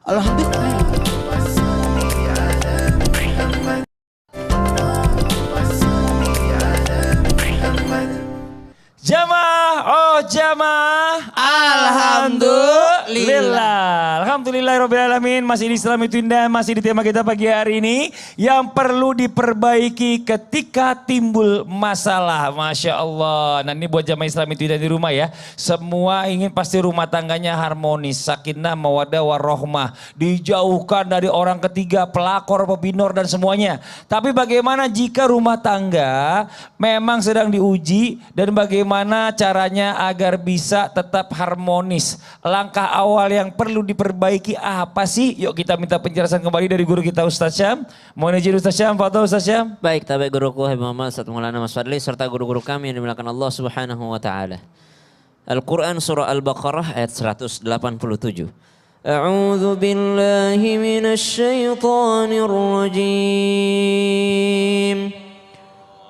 Alhamdulillah. Jamaah, oh jamaah, Alhamdulillah. Alhamdulillahirrahmanirrahim. Masih di Islam itu indah, masih di tema kita pagi hari ini. Yang perlu diperbaiki ketika timbul masalah. Masya Allah. Nah ini buat jamaah Islam itu indah di rumah ya. Semua ingin pasti rumah tangganya harmonis. Sakinah, mawadah, warohmah. Dijauhkan dari orang ketiga, pelakor, pebinor dan semuanya. Tapi bagaimana jika rumah tangga memang sedang diuji dan bagaimana caranya agar bisa tetap harmonis. Langkah awal yang perlu diperbaiki apa sih? Yuk kita minta penjelasan kembali dari guru kita Ustaz Syam. Mohon izin Ustaz Syam, fadhol Ustaz Syam. Baik, tabi guruku Habib Muhammad Ustaz Maulana Mas Fadli serta guru-guru kami yang dimuliakan Allah Subhanahu wa taala. Al-Qur'an surah Al-Baqarah ayat 187. A'udzu billahi minasyaitonir rajim.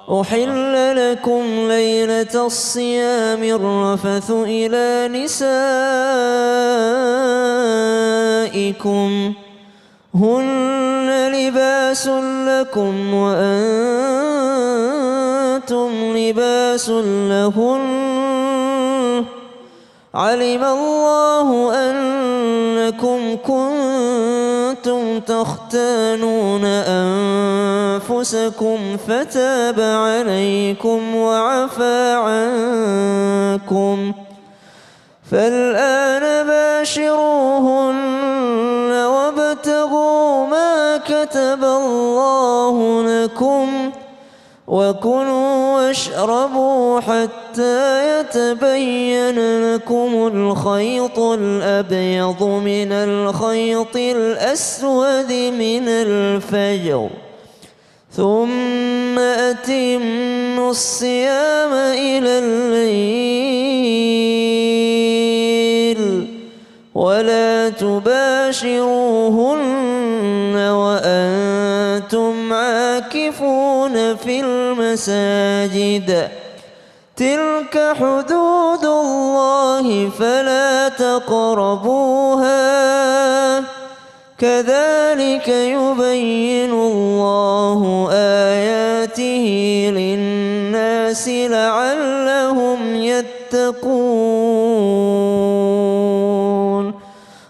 أحل لكم ليلة الصيام الرفث إلى نسائكم هن لباس لكم وأنتم لباس لهن علم الله أنكم كنتم تختانون أنفسكم فتاب عليكم وعفى عنكم فالآن باشروهن وابتغوا ما كتب الله لكم وكلوا واشربوا حتى يتبين لكم الخيط الأبيض من الخيط الأسود من الفجر ثم أتموا الصيام إلى الليل ولا تباشروهن وأنتم عاكفون في المساجد تلك حدود الله فلا تقربوها كذلك يبين الله آياته للناس لعلهم يتقون.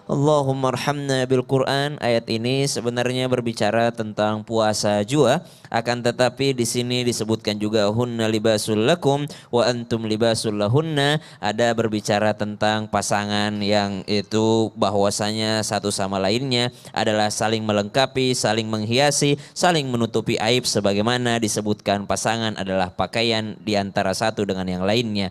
Allahumma arhamna bil Quran. Ayat ini sebenarnya berbicara tentang puasa jua, akan tetapi di sini disebutkan juga hunna libasul lakum wa antum libasul lahunna. Ada berbicara tentang pasangan yang itu bahwasanya satu sama lainnya adalah saling melengkapi, saling menghiasi, saling menutupi aib sebagaimana disebutkan pasangan adalah pakaian di antara satu dengan yang lainnya.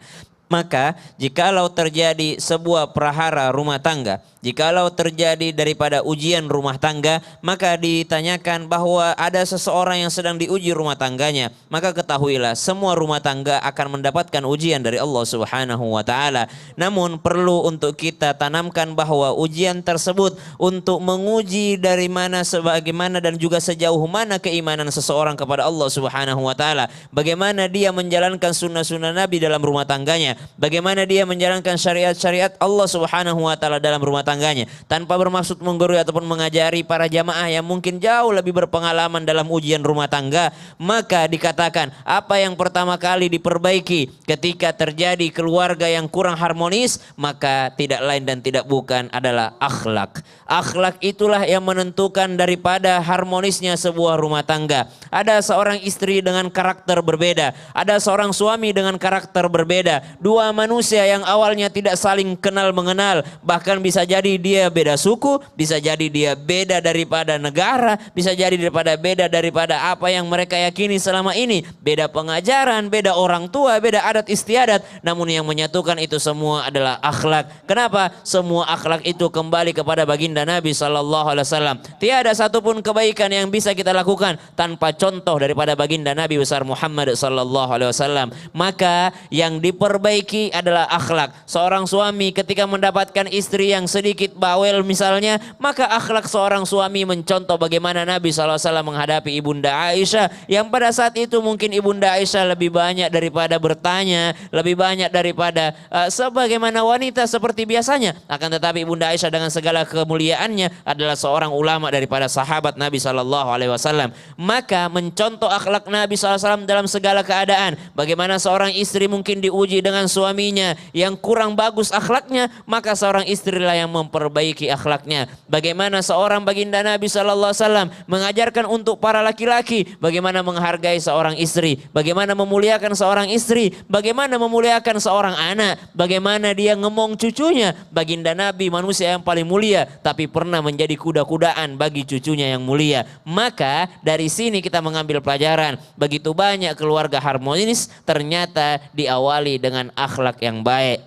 Maka jikalau terjadi sebuah prahara rumah tangga, jikalau terjadi daripada ujian rumah tangga, maka ditanyakan bahwa ada seseorang yang sedang diuji rumah tangganya, maka ketahuilah semua rumah tangga akan mendapatkan ujian dari Allah Subhanahu wa taala. Namun perlu untuk kita tanamkan bahwa ujian tersebut untuk menguji dari mana, sebagaimana dan juga sejauh mana keimanan seseorang kepada Allah Subhanahu wa taala. Bagaimana dia menjalankan sunnah-sunnah Nabi dalam rumah tangganya, bagaimana dia menjalankan syariat-syariat Allah Subhanahu wa taala dalam rumah tangganya, tanpa bermaksud menggurui ataupun mengajari para jamaah yang mungkin jauh lebih berpengalaman dalam ujian rumah tangga. Maka dikatakan apa yang pertama kali diperbaiki ketika terjadi keluarga yang kurang harmonis, maka tidak lain dan tidak bukan adalah akhlak. Akhlak itulah yang menentukan daripada harmonisnya sebuah rumah tangga. Ada seorang istri dengan karakter berbeda, ada seorang suami dengan karakter berbeda. Dua manusia yang awalnya tidak saling kenal mengenal, bahkan bisa jadi dia beda suku, bisa jadi dia beda daripada negara, bisa jadi beda daripada apa yang mereka yakini selama ini, beda pengajaran, beda orang tua, beda adat istiadat, namun yang menyatukan itu semua adalah akhlak. Kenapa? Semua akhlak itu kembali kepada baginda Nabi sallallahu alaihi wasallam. Tiada satupun kebaikan yang bisa kita lakukan tanpa contoh daripada baginda Nabi besar Muhammad sallallahu alaihi wasallam. Maka yang diperbaiki adalah akhlak. Seorang suami ketika mendapatkan istri yang sedikit bawel misalnya, maka akhlak seorang suami mencontoh bagaimana Nabi sallallahu alaihi wasallam menghadapi ibunda Aisyah, yang pada saat itu mungkin ibunda Aisyah lebih banyak daripada bertanya, lebih banyak daripada sebagaimana wanita seperti biasanya. Akan tetapi ibunda Aisyah dengan segala kemuliaannya adalah seorang ulama daripada sahabat Nabi sallallahu alaihi wasallam. Maka mencontoh akhlak Nabi sallallahu alaihi wasallam dalam segala keadaan. Bagaimana seorang istri mungkin diuji dengan suaminya yang kurang bagus akhlaknya, maka seorang istrilah yang memperbaiki akhlaknya. Bagaimana seorang baginda Nabi sallallahu alaihi wasallam mengajarkan untuk para laki-laki bagaimana menghargai seorang istri, bagaimana memuliakan seorang istri, bagaimana memuliakan seorang anak, bagaimana dia ngemong cucunya. Baginda Nabi manusia yang paling mulia, tapi pernah menjadi kuda-kudaan bagi cucunya yang mulia. Maka dari sini kita mengambil pelajaran, begitu banyak keluarga harmonis ternyata diawali dengan akhlak yang baik.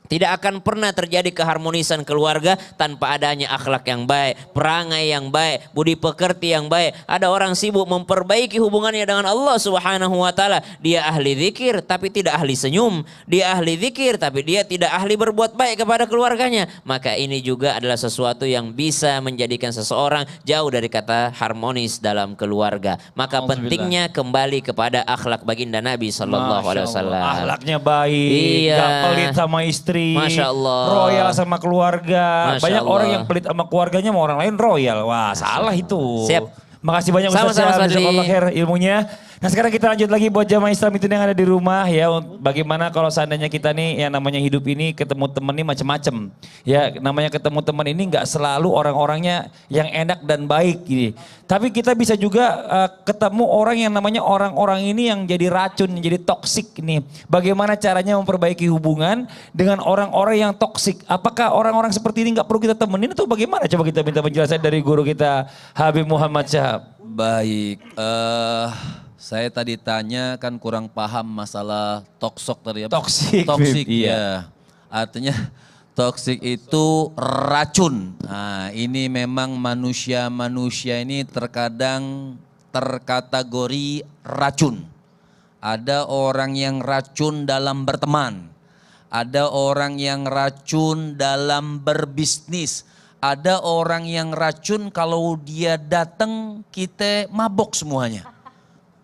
Tidak akan pernah terjadi keharmonisan keluarga tanpa adanya akhlak yang baik, perangai yang baik, budi pekerti yang baik. Ada orang sibuk memperbaiki hubungannya dengan Allah Subhanahu wa taala. Dia ahli zikir tapi tidak ahli senyum. Dia ahli zikir tapi dia tidak ahli berbuat baik kepada keluarganya. Maka ini juga adalah sesuatu yang bisa menjadikan seseorang jauh dari kata harmonis dalam keluarga. Maka pentingnya kembali kepada akhlak baginda Nabi sallallahu alaihi wasallam. Akhlaknya baik, Iya. gak pelit sama istri, Masya Allah. royal sama keluarga. Masya Banyak Allah. orang yang pelit sama keluarganya, sama orang lain royal. Wah, salah itu. Siap. Makasih banyak Ustaz Sama-sama, Syahab, Fadli. jazakallah khair ilmunya. Nah sekarang kita lanjut lagi buat jamaah Islam itu yang ada di rumah ya. Bagaimana kalau seandainya kita nih yang namanya hidup ini ketemu temen nih macem-macem. Ya namanya ketemu temen ini nggak selalu orang-orangnya yang enak dan baik gini. Tapi kita bisa juga ketemu orang yang namanya orang-orang ini yang jadi racun, jadi toksik nih. Bagaimana caranya memperbaiki hubungan dengan orang-orang yang toksik. Apakah orang-orang seperti ini nggak perlu kita temenin atau bagaimana? Coba kita minta penjelasan dari guru kita Habib Muhammad Syahab. Baik, saya tadi tanya kan kurang paham masalah toksok tadi apa? Toksik, Toksik, Bib, iya. ya. Artinya toksik itu racun. Nah, ini memang manusia-manusia ini terkadang terkategori racun. Ada orang yang racun dalam berteman. Ada orang yang racun dalam berbisnis. Ada orang yang racun kalau dia datang kita mabok semuanya.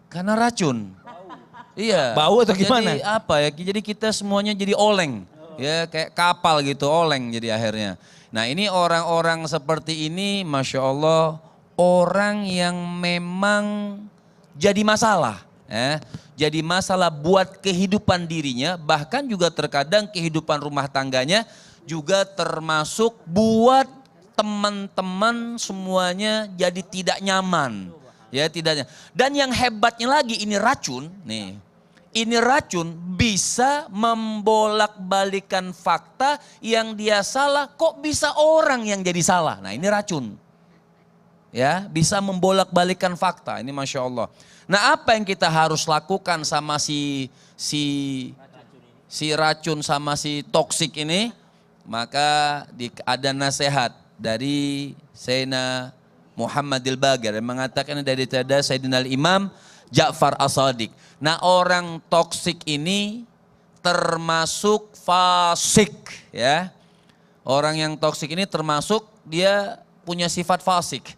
Karena racun. Iya. Bau atau gimana? Jadi apa ya? Jadi kita semuanya jadi oleng. Ya kayak kapal gitu oleng jadi akhirnya. Nah ini orang-orang seperti ini Masya Allah orang yang memang jadi masalah. Jadi masalah buat kehidupan dirinya bahkan juga terkadang kehidupan rumah tangganya juga termasuk buat teman-teman semuanya jadi tidak nyaman. Ya tidaknya. Dan yang hebatnya lagi ini racun nih. Ini racun bisa membolak-balikan fakta yang dia salah kok bisa orang yang jadi salah. Nah ini racun. Ya bisa membolak-balikan fakta ini Masya Allah. Nah apa yang kita harus lakukan sama si si racun sama si toksik ini, maka ada nasihat dari Sayyidina Muhammadil Baqir yang mengatakan dari Sayyidina Imam Ja'far As-Shadiq. Nah, orang toksik ini termasuk fasik ya. Orang yang toksik ini termasuk dia punya sifat fasik.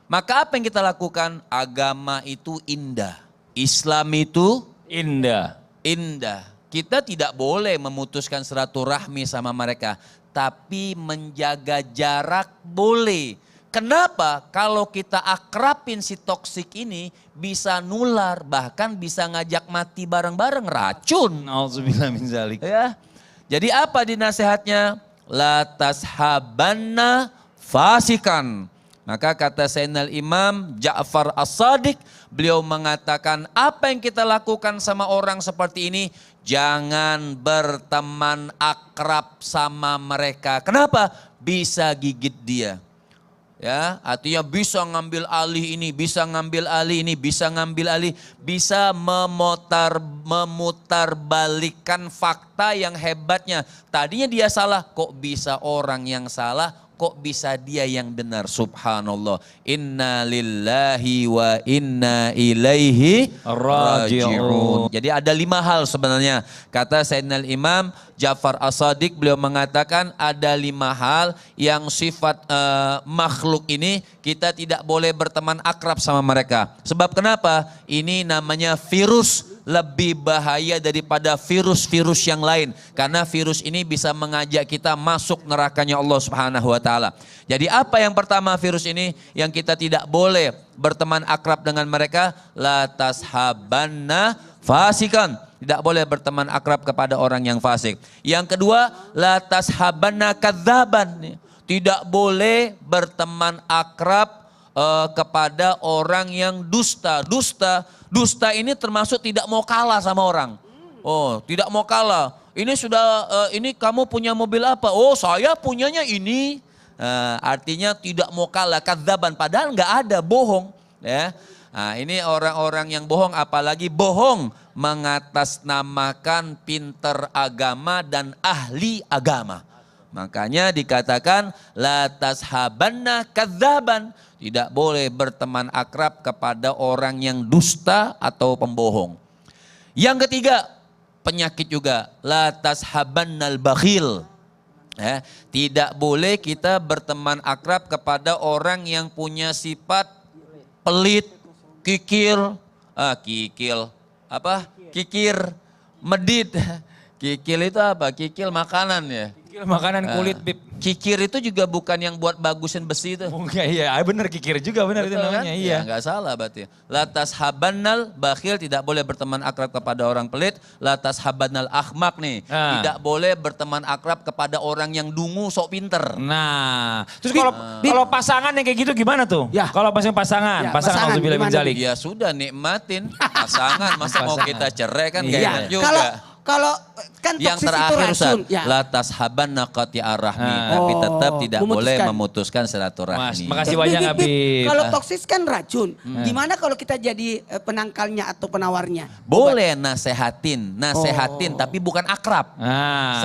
Maka apa yang kita lakukan? Agama itu indah. Islam itu Indah. indah. Kita tidak boleh memutuskan silaturahmi sama mereka. Tapi menjaga jarak boleh. Kenapa? Kalau kita akrabin si toksik ini bisa nular. Bahkan bisa ngajak mati bareng-bareng, racun. Nauzubillah min zalik. Ya. Jadi apa dinasihatnya? La tashabanna fasikan. Maka kata Sayyidina Imam Ja'far As-Shadiq, beliau mengatakan apa yang kita lakukan sama orang seperti ini, jangan berteman akrab sama mereka. Kenapa? Bisa gigit dia. Ya, artinya bisa ngambil alih ini, bisa ngambil alih ini, bisa ngambil alih, bisa memutarbalikkan fakta yang hebatnya. Tadinya dia salah, kok bisa orang yang salah, kok bisa dia yang benar. Subhanallah. Inna lillahi wa inna ilaihi raji'un. Jadi ada 5 hal sebenarnya. Kata Sayyidina Imam Ja'far As-Shadiq, beliau mengatakan ada 5 hal yang sifat makhluk ini kita tidak boleh berteman akrab sama mereka. Sebab kenapa? Ini namanya virus, lebih bahaya daripada virus-virus yang lain. Karena virus ini bisa mengajak kita masuk nerakanya Allah Subhanahu wa taala. Jadi apa yang pertama virus ini yang kita tidak boleh berteman akrab dengan mereka? La tashabanna fasikan. Tidak boleh berteman akrab kepada orang yang fasik. Yang kedua, la tashabanna kadzaban. Tidak boleh berteman akrab kepada orang yang dusta. Dusta ini termasuk tidak mau kalah sama orang. Oh, tidak mau kalah. Ini sudah, ini kamu punya mobil apa? Oh, saya punyanya ini. Artinya tidak mau kalah, kadzaban. Padahal nggak ada, bohong. Ya. Nah, ini orang-orang yang bohong, apalagi bohong mengatasnamakan pinter agama dan ahli agama. Makanya dikatakan la tashabanna kadzaban. Tidak boleh berteman akrab kepada orang yang dusta atau pembohong. Yang ketiga, penyakit juga. La tashabannal bakhil. Ya, tidak boleh kita berteman akrab kepada orang yang punya sifat pelit, kikir, kikir, medit. Kikil itu apa? Kikil makanan ya. Makanan kulit, Bib. Kikir itu juga bukan yang buat bagusin besi itu. Mungkin iya, benar kikir juga benar itu namanya. Kan? Iya. Ya, enggak salah berarti. Latas habannal bakhil, tidak boleh berteman akrab kepada orang pelit. Latas habannal akhmak nih. Tidak boleh berteman akrab kepada orang yang dungu sok pinter. Nah, terus kalau pasangan yang kayak gitu gimana tuh? Ya. Kalau pasangan, Ya, pasangan nauzubillah min gimana? zalik. Ya sudah nikmatin pasangan. Masa mau kita cerai kan gak Iya. enak juga. Kalau kan Yang toksis itu terakhir racun. Ustaz, latas habanna qati'ar-rahmi. Tapi tetap tidak boleh memutuskan silaturahmi. Makasih banyak Bib, Habib. kalau toksis kan racun. Gimana kalau kita jadi penangkalnya atau penawarnya? Boleh nasehatin, tapi bukan akrab.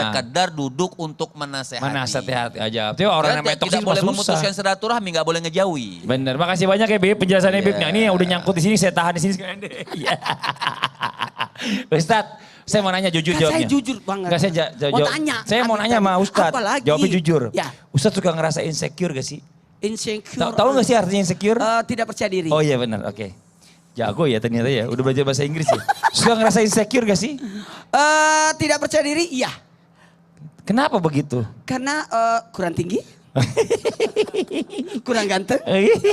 Sekedar duduk untuk menasehati. Menasehati aja. Itu orang yang namanya toksis tidak boleh susah. memutuskan silaturahmi, nggak boleh ngejauhi. Bener, makasih banyak ya Bib penjelasannya Bib. Nah ini yang udah nyangkut di sini saya tahan di sini sekarang deh. Iya. Ustadz, saya mau nanya jujur Kan jawabnya. saya jujur banget. Enggak, saya Mau tanya. Saya mau nanya sama Ustadz. Apalagi? Jawabnya jujur. Ya. Ustadz suka ngerasa insecure gak sih? Insecure. Tahu gak sih artinya insecure? Tidak percaya diri. Oh iya benar, oke. Jago ya ternyata ya, udah belajar bahasa Inggris ya. Suka ngerasa insecure gak sih? Tidak percaya diri, iya. Kenapa begitu? Karena kurang tinggi. Kurang ganteng.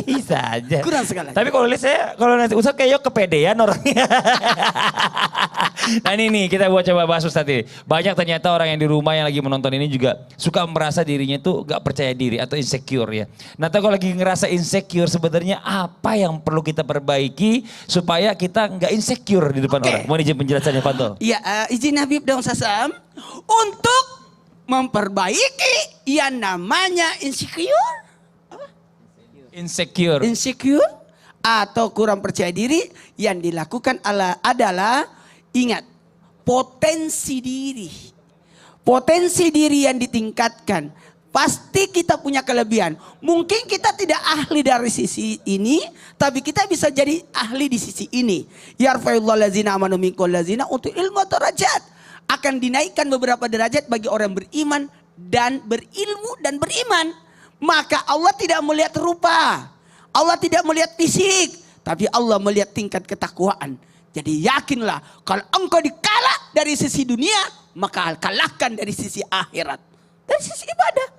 Bisa aja. Kurang segala. Tapi kalau lihat saya, kalau nanti Ustadz kayak kepedean orangnya. Nah ini nih kita buat coba bahas Ustadz ini. Banyak ternyata orang yang di rumah yang lagi menonton ini juga suka merasa dirinya tuh gak percaya diri atau insecure ya. Nah kalau lagi ngerasa insecure sebenarnya apa yang perlu kita perbaiki supaya kita gak insecure di depan orang. Mau izin penjelasannya Fadol? Iya, izin Habib dong Sasam. Untuk memperbaiki yang namanya insecure. Insecure. Insecure atau kurang percaya diri yang dilakukan adalah ingat potensi diri. Potensi diri yang ditingkatkan. Pasti kita punya kelebihan. Mungkin kita tidak ahli dari sisi ini, tapi kita bisa jadi ahli di sisi ini. Yarfa'illahu allazina amanu minkum allazina utul ilma darajat. Akan dinaikkan beberapa derajat bagi orang beriman dan berilmu dan beriman. Maka Allah tidak melihat rupa. Allah tidak melihat fisik. Tapi Allah melihat tingkat ketakwaan. Jadi yakinlah kalau engkau dikalah dari sisi dunia, maka kalahkan dari sisi akhirat. Dari sisi ibadah.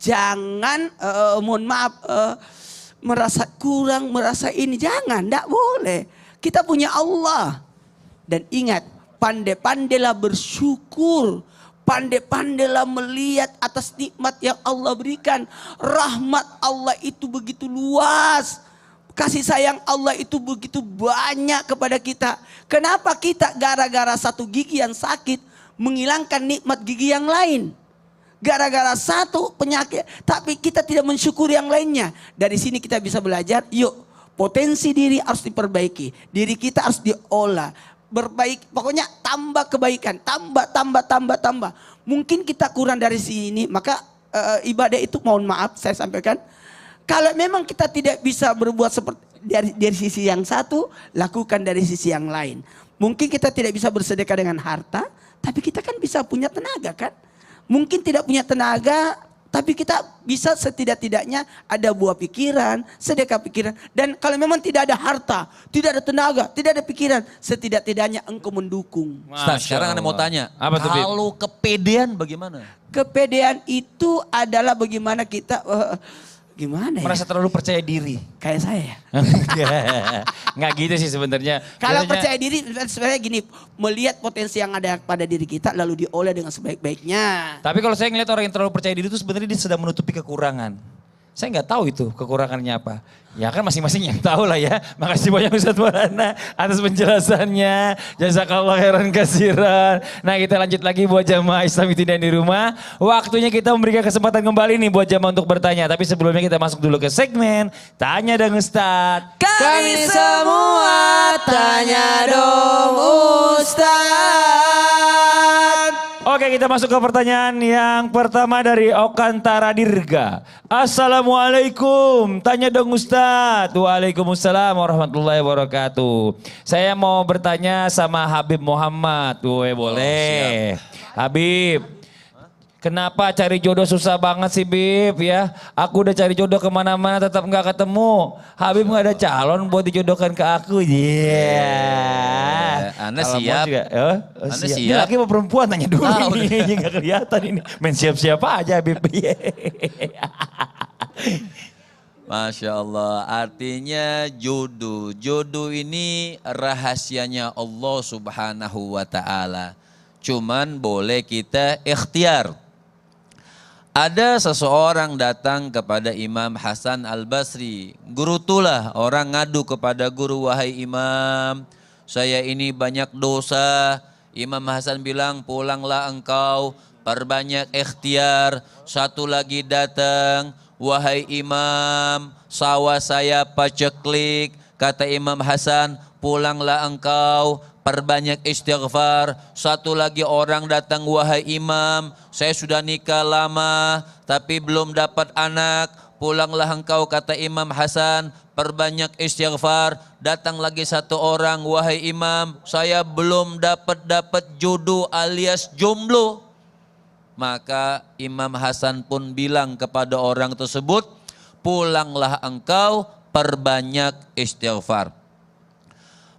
Jangan mohon maaf merasa kurang, merasa ini. Jangan, tidak boleh. Kita punya Allah. Dan ingat, pandai-pandailah bersyukur. Pandai-pandailah melihat atas nikmat yang Allah berikan. Rahmat Allah itu begitu luas. Kasih sayang Allah itu begitu banyak kepada kita. Kenapa kita gara-gara satu gigi yang sakit menghilangkan nikmat gigi yang lain? Gara-gara satu penyakit, tapi kita tidak mensyukuri yang lainnya. Dari sini kita bisa belajar, yuk potensi diri harus diperbaiki. Diri kita harus diolah. Pokoknya tambah kebaikan, tambah. Mungkin kita kurang dari sini, maka ibadah itu mohon maaf saya sampaikan. Kalau memang kita tidak bisa berbuat seperti dari sisi yang satu, lakukan dari sisi yang lain. Mungkin kita tidak bisa bersedekah dengan harta, tapi kita kan bisa punya tenaga kan. Mungkin tidak punya tenaga, tapi kita bisa setidak-tidaknya ada buah pikiran, sedekah pikiran. Dan kalau memang tidak ada harta, tidak ada tenaga, tidak ada pikiran, setidak-tidaknya engkau mendukung. Ustaz, sekarang Anda mau tanya, Apa tuh, Bib? kalau kepedean bagaimana? Kepedean itu adalah bagaimana kita, gimana ya? Merasa terlalu percaya diri. Kayak saya. Nggak gitu sih sebenarnya. Kalau Biasanya- percaya diri sebenarnya gini, melihat potensi yang ada pada diri kita lalu diolah dengan sebaik-baiknya. Tapi kalau saya ngeliat orang yang terlalu percaya diri itu sebenarnya dia sedang menutupi kekurangan. Saya nggak tahu itu kekurangannya apa. Ya kan masing-masing yang tahu lah ya. Makasih banyak Ustadz Maulana atas penjelasannya. Jazakallah khairan kasiran. Nah kita lanjut lagi buat jamaah Islam itu di rumah. Waktunya kita memberikan kesempatan kembali nih buat jamaah untuk bertanya. Tapi sebelumnya kita masuk dulu ke segmen Tanya Dong Ustadz. Kami semua tanya dong Ustaz. Oke kita masuk ke pertanyaan yang pertama dari Okantara Dirga. Assalamualaikum, tanya dong Ustadz. Waalaikumsalam warahmatullahi wabarakatuh. Saya mau bertanya sama Habib Muhammad. Boleh. Habib, kenapa cari jodoh susah banget sih Bib ya? Aku udah cari jodoh kemana-mana tetap nggak ketemu. Habib nggak ada calon buat dijodohkan ke aku. Anda Kalau mau siap? juga, Anda siap. Ini siap? laki mau perempuan tanya dulu Ah, ini. Nggak kelihatan ini. Main siap-siap aja Habib. Masya Allah, artinya jodoh. Jodoh ini rahasianya Allah Subhanahu wa Ta'ala. Cuman boleh kita ikhtiar. Ada seseorang datang kepada Imam Hasan Al-Basri. Guru tulah, orang ngadu kepada guru, wahai Imam, saya ini banyak dosa. Imam Hasan bilang, pulanglah engkau, perbanyak ikhtiar. Satu lagi datang, wahai Imam, sawah saya paceklik. Kata Imam Hasan, pulanglah engkau, perbanyak istighfar. Satu lagi orang datang, wahai Imam, saya sudah nikah lama tapi belum dapat anak. Pulanglah engkau, kata Imam Hasan, perbanyak istighfar. Datang lagi satu orang, wahai Imam, saya belum dapat jodoh alias jomblo. Maka Imam Hasan pun bilang kepada orang tersebut, pulanglah engkau, perbanyak istighfar.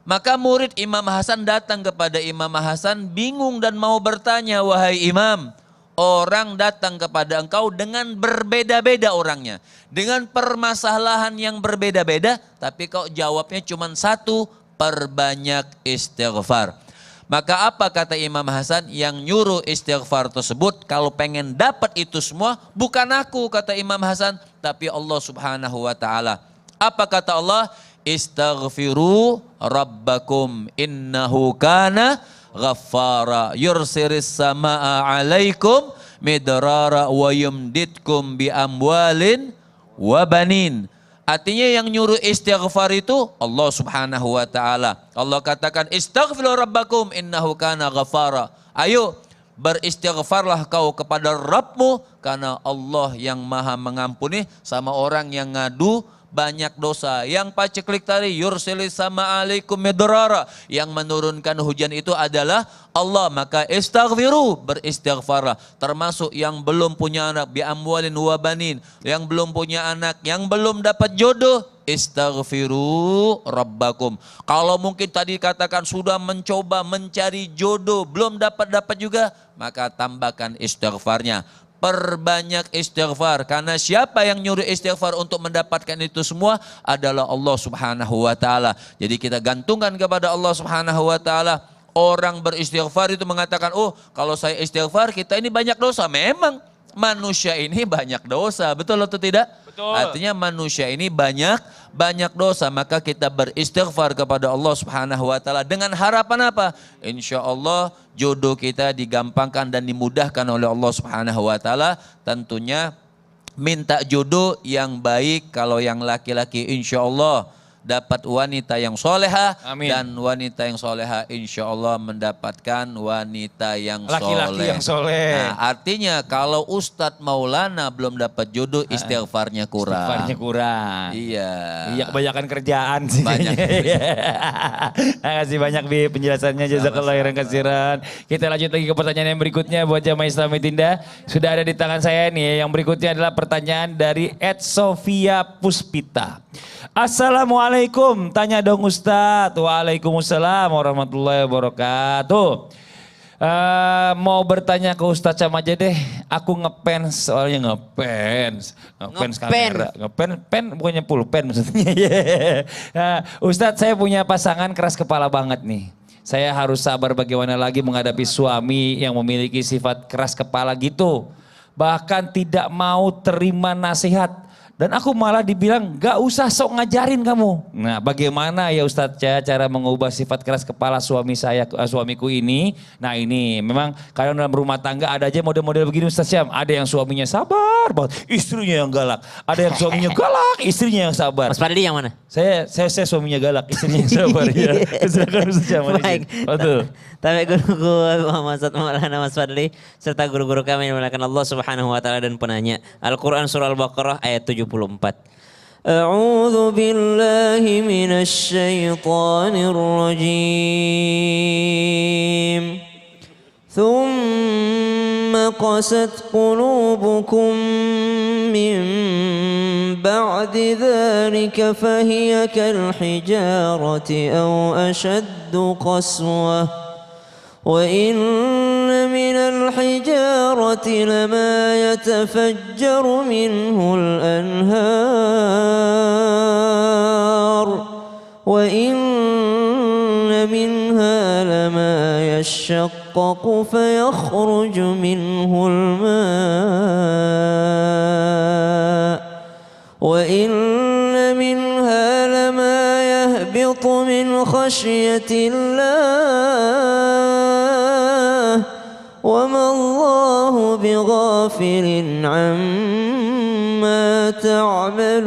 Maka murid Imam Hasan datang kepada Imam Hasan bingung dan mau bertanya, wahai Imam, orang datang kepada engkau dengan berbeda-beda orangnya. Dengan permasalahan yang berbeda-beda, tapi kau jawabnya cuma satu, perbanyak istighfar. Maka apa kata Imam Hasan? Yang nyuruh istighfar tersebut, kalau pengen dapat itu semua, bukan aku kata Imam Hasan, tapi Allah Subhanahu wa Ta'ala. Apa kata Allah? Istaghfiru rabbakum innahu kana ghaffara yursiris samaa alaikum midrara wa yumditkum bi amwalin wa banin. Artinya yang nyuruh istighfar itu Allah Subhanahu wa taala. Allah katakan istaghfiru rabbakum innahu kana ghafara. Ayo beristighfarlah kau kepada Rabbmu karena Allah yang Maha mengampuni sama orang yang ngadu banyak dosa. Yang paceklik tadi yursilis sama alaikum midrara, yang menurunkan hujan itu adalah Allah, maka istaghfiru, beristighfarlah. Termasuk yang belum punya anak, bi amwalin wa banin, yang belum punya anak, yang belum dapat jodoh, istaghfiru rabbakum. Kalau mungkin tadi katakan sudah mencoba mencari jodoh belum dapat juga, maka tambahkan istighfarnya. Perbanyak istighfar, karena siapa yang nyuruh istighfar untuk mendapatkan itu semua adalah Allah Subhanahu wa taala. Jadi kita gantungkan kepada Allah Subhanahu wa taala. Orang beristighfar itu mengatakan, "Oh, kalau saya istighfar kita ini banyak dosa." Memang manusia ini banyak dosa, betul atau tidak? Betul. Artinya manusia ini banyak dosa, maka kita beristighfar kepada Allah Subhanahu wa taala dengan harapan apa? Insya Allah jodoh kita digampangkan dan dimudahkan oleh Allah Subhanahu wa taala. Tentunya minta jodoh yang baik, kalau yang laki-laki insya Allah dapat wanita yang soleha. Amin. Dan wanita yang soleha insya Allah mendapatkan wanita yang Laki-laki soleh. yang soleh. Nah, artinya kalau Ustadz Maulana belum dapat jodoh, istighfarnya kurang. Istighfarnya kurang. Iya. Iya, kebanyakan kerjaan sih. Banyak. Makasih banyak Bi penjelasannya, jazakallah khairan katsiran. Kita lanjut lagi ke pertanyaan yang berikutnya buat jamaah Islami Tinda. Sudah ada di tangan saya nih. Yang berikutnya adalah pertanyaan dari Sofia Puspita. Assalamualaikum, tanya dong Ustadz. Waalaikumsalam warahmatullahi wabarakatuh. Mau bertanya ke Ustadz sama aja deh. Aku ngefans, soalnya ngefans kamera. Pen bukannya pulpen maksudnya. Ustadz, saya punya pasangan keras kepala banget nih. Saya harus sabar bagaimana lagi menghadapi suami yang memiliki sifat keras kepala gitu. Bahkan tidak mau terima nasihat. Dan aku malah dibilang gak usah sok ngajarin kamu. Nah, bagaimana ya Ustadz cara mengubah sifat keras kepala suamiku ini? Nah, ini memang kadang dalam rumah tangga ada aja model-model begini Ustadz Syam. Ada yang suaminya sabar banget, istrinya yang galak. Ada yang suaminya galak, istrinya yang sabar. Mas Fadli yang mana? Saya suaminya galak, istrinya yang sabar ya. Silakan Ustadz Syam. Baik. Betul. Tapi guru-guru Muhammad Maulana Mas Fadli serta guru-guru kami yang dimuliakan Allah Subhanahu wa taala dan penanya. Al-Qur'an surah Al-Baqarah ayat 74. A'udzu billahi minasy syaithanir rajim. Thumma qasat qulubukum min ba'di dzalika fahiya kal hijarati aw ashaddu qaswah. وإن من الحجارة لما يتفجر منه الأنهار وإن منها لما يشقق فيخرج منه الماء وإن منها لما يهبط من خشية الله وما الله بغافل عما تعملون.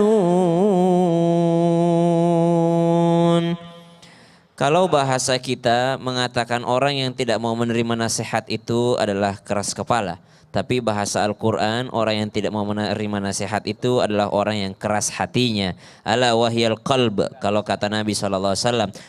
Kalau bahasa kita mengatakan orang yang tidak mau menerima nasihat itu adalah keras kepala. Tapi bahasa Al-Quran, orang yang tidak mau menerima nasihat itu adalah orang yang keras hatinya. Ala wahyal qalb, kalau kata Nabi SAW,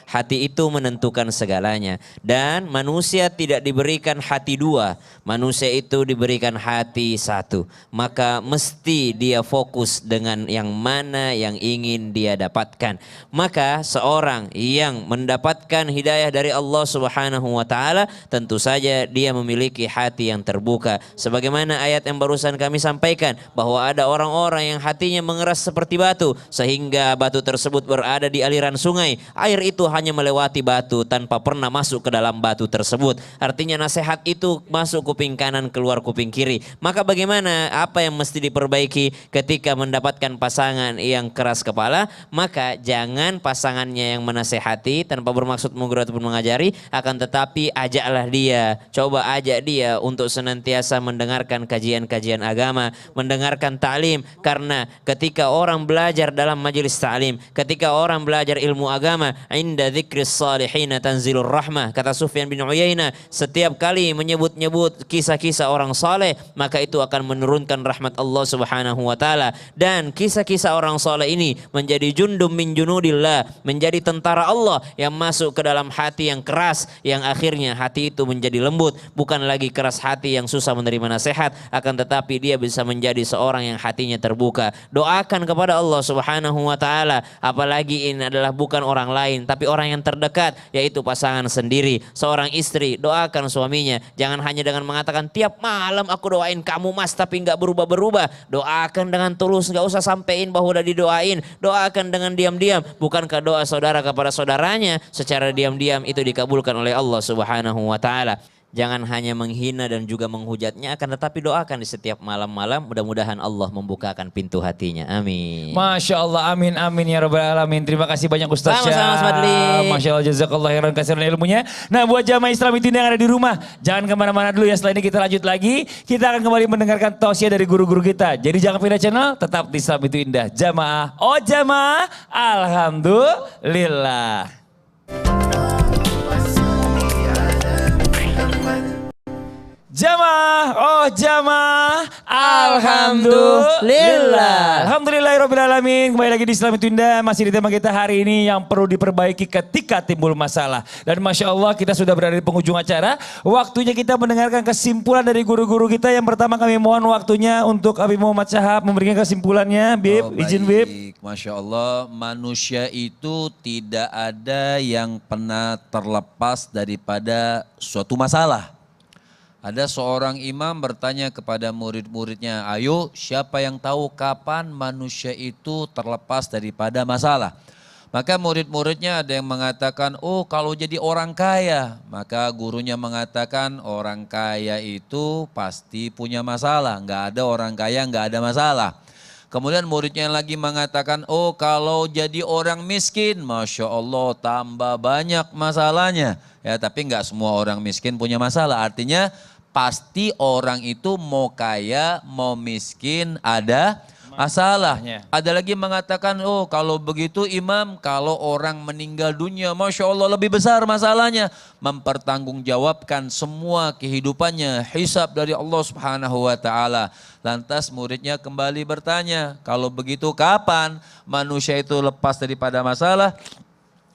hati itu menentukan segalanya. Dan manusia tidak diberikan hati dua, manusia itu diberikan hati satu. Maka mesti dia fokus dengan yang mana yang ingin dia dapatkan. Maka seorang yang mendapatkan hidayah dari Allah Subhanahu wa taala, tentu saja dia memiliki hati yang terbuka. Sebagaimana ayat yang barusan kami sampaikan, bahwa ada orang-orang yang hatinya mengeras seperti batu, sehingga batu tersebut berada di aliran sungai. Air itu hanya melewati batu tanpa pernah masuk ke dalam batu tersebut. Artinya nasihat itu masuk kuping kanan, keluar kuping kiri. Maka bagaimana, apa yang mesti diperbaiki ketika mendapatkan pasangan yang keras kepala? Maka jangan pasangannya yang menasehati tanpa tanpa bermaksud menggurui ataupun mengajari, akan tetapi ajaklah dia, coba ajak dia untuk senantiasa mendengarkan kajian-kajian agama, mendengarkan ta'lim, karena ketika orang belajar dalam majelis ta'lim, ketika orang belajar ilmu agama, inda dzikris salihina tanzilur rahmah, kata Sufyan bin Uyainah, setiap kali menyebut-nyebut kisah-kisah orang saleh, maka itu akan menurunkan rahmat Allah Subhanahu wa taala. Dan kisah-kisah orang saleh ini menjadi jundum min junudillah, menjadi tentara Allah yang masuk ke dalam hati yang keras, yang akhirnya hati itu menjadi lembut, bukan lagi keras hati yang susah menerima nasihat, akan tetapi dia bisa menjadi seorang yang hatinya terbuka. Doakan kepada Allah Subhanahu wa taala, apalagi ini adalah bukan orang lain tapi orang yang terdekat, yaitu pasangan sendiri. Seorang istri doakan suaminya, jangan hanya dengan mengatakan tiap malam aku doain kamu mas tapi nggak berubah-berubah. Doakan dengan tulus, nggak usah sampein bahwa udah didoain. Doakan dengan diam-diam. Bukankah doa saudara kepada saudaranya secara diam-diam itu dikabulkan oleh Allah Subhanahu wa taala? Jangan hanya menghina dan juga menghujatnya, akan tetapi doakan di setiap malam-malam. Mudah-mudahan Allah membukakan pintu hatinya. Amin. Masya Allah, amin amin ya rabbal alamin. Terima kasih banyak Ustaz Syam. Sama-sama Mas Fadli. Masya Allah, jazakallah khairan kasiran ilmunya. Nah, buat jamaah Islam itu yang ada di rumah, jangan kemana-mana dulu ya. Setelah ini kita lanjut lagi. Kita akan kembali mendengarkan tausiah dari guru-guru kita. Jadi jangan pindah channel, tetap di Islam itu indah. Jamaah, oh jamaah, alhamdulillah. Jamaah, oh jamaah, alhamdulillah. Alhamdulillahirabbil alamin. Kembali lagi di Islam itu Indah, masih di tema kita hari ini yang perlu diperbaiki ketika timbul masalah. Dan Masya Allah kita sudah berada di penghujung acara. Waktunya kita mendengarkan kesimpulan dari guru-guru kita. Yang pertama kami mohon waktunya untuk Habib Muhammad Syahab memberikan kesimpulannya. Bib, izin Bib. Masya Allah, manusia itu tidak ada yang pernah terlepas daripada suatu masalah. Ada seorang imam bertanya kepada murid-muridnya, ayo siapa yang tahu kapan manusia itu terlepas daripada masalah? Maka murid-muridnya ada yang mengatakan, oh kalau jadi orang kaya. Maka gurunya mengatakan orang kaya itu pasti punya masalah, nggak ada orang kaya nggak ada masalah. Kemudian muridnya lagi mengatakan, oh kalau jadi orang miskin, Masya Allah tambah banyak masalahnya. Ya, tapi nggak semua orang miskin punya masalah. Artinya pasti orang itu mau kaya, mau miskin ada masalah. Ada lagi mengatakan, oh kalau begitu imam, kalau orang meninggal dunia, Masya Allah lebih besar masalahnya. Mempertanggungjawabkan semua kehidupannya, hisab dari Allah Subhanahu wa ta'ala. Lantas muridnya kembali bertanya, kalau begitu kapan manusia itu lepas daripada masalah?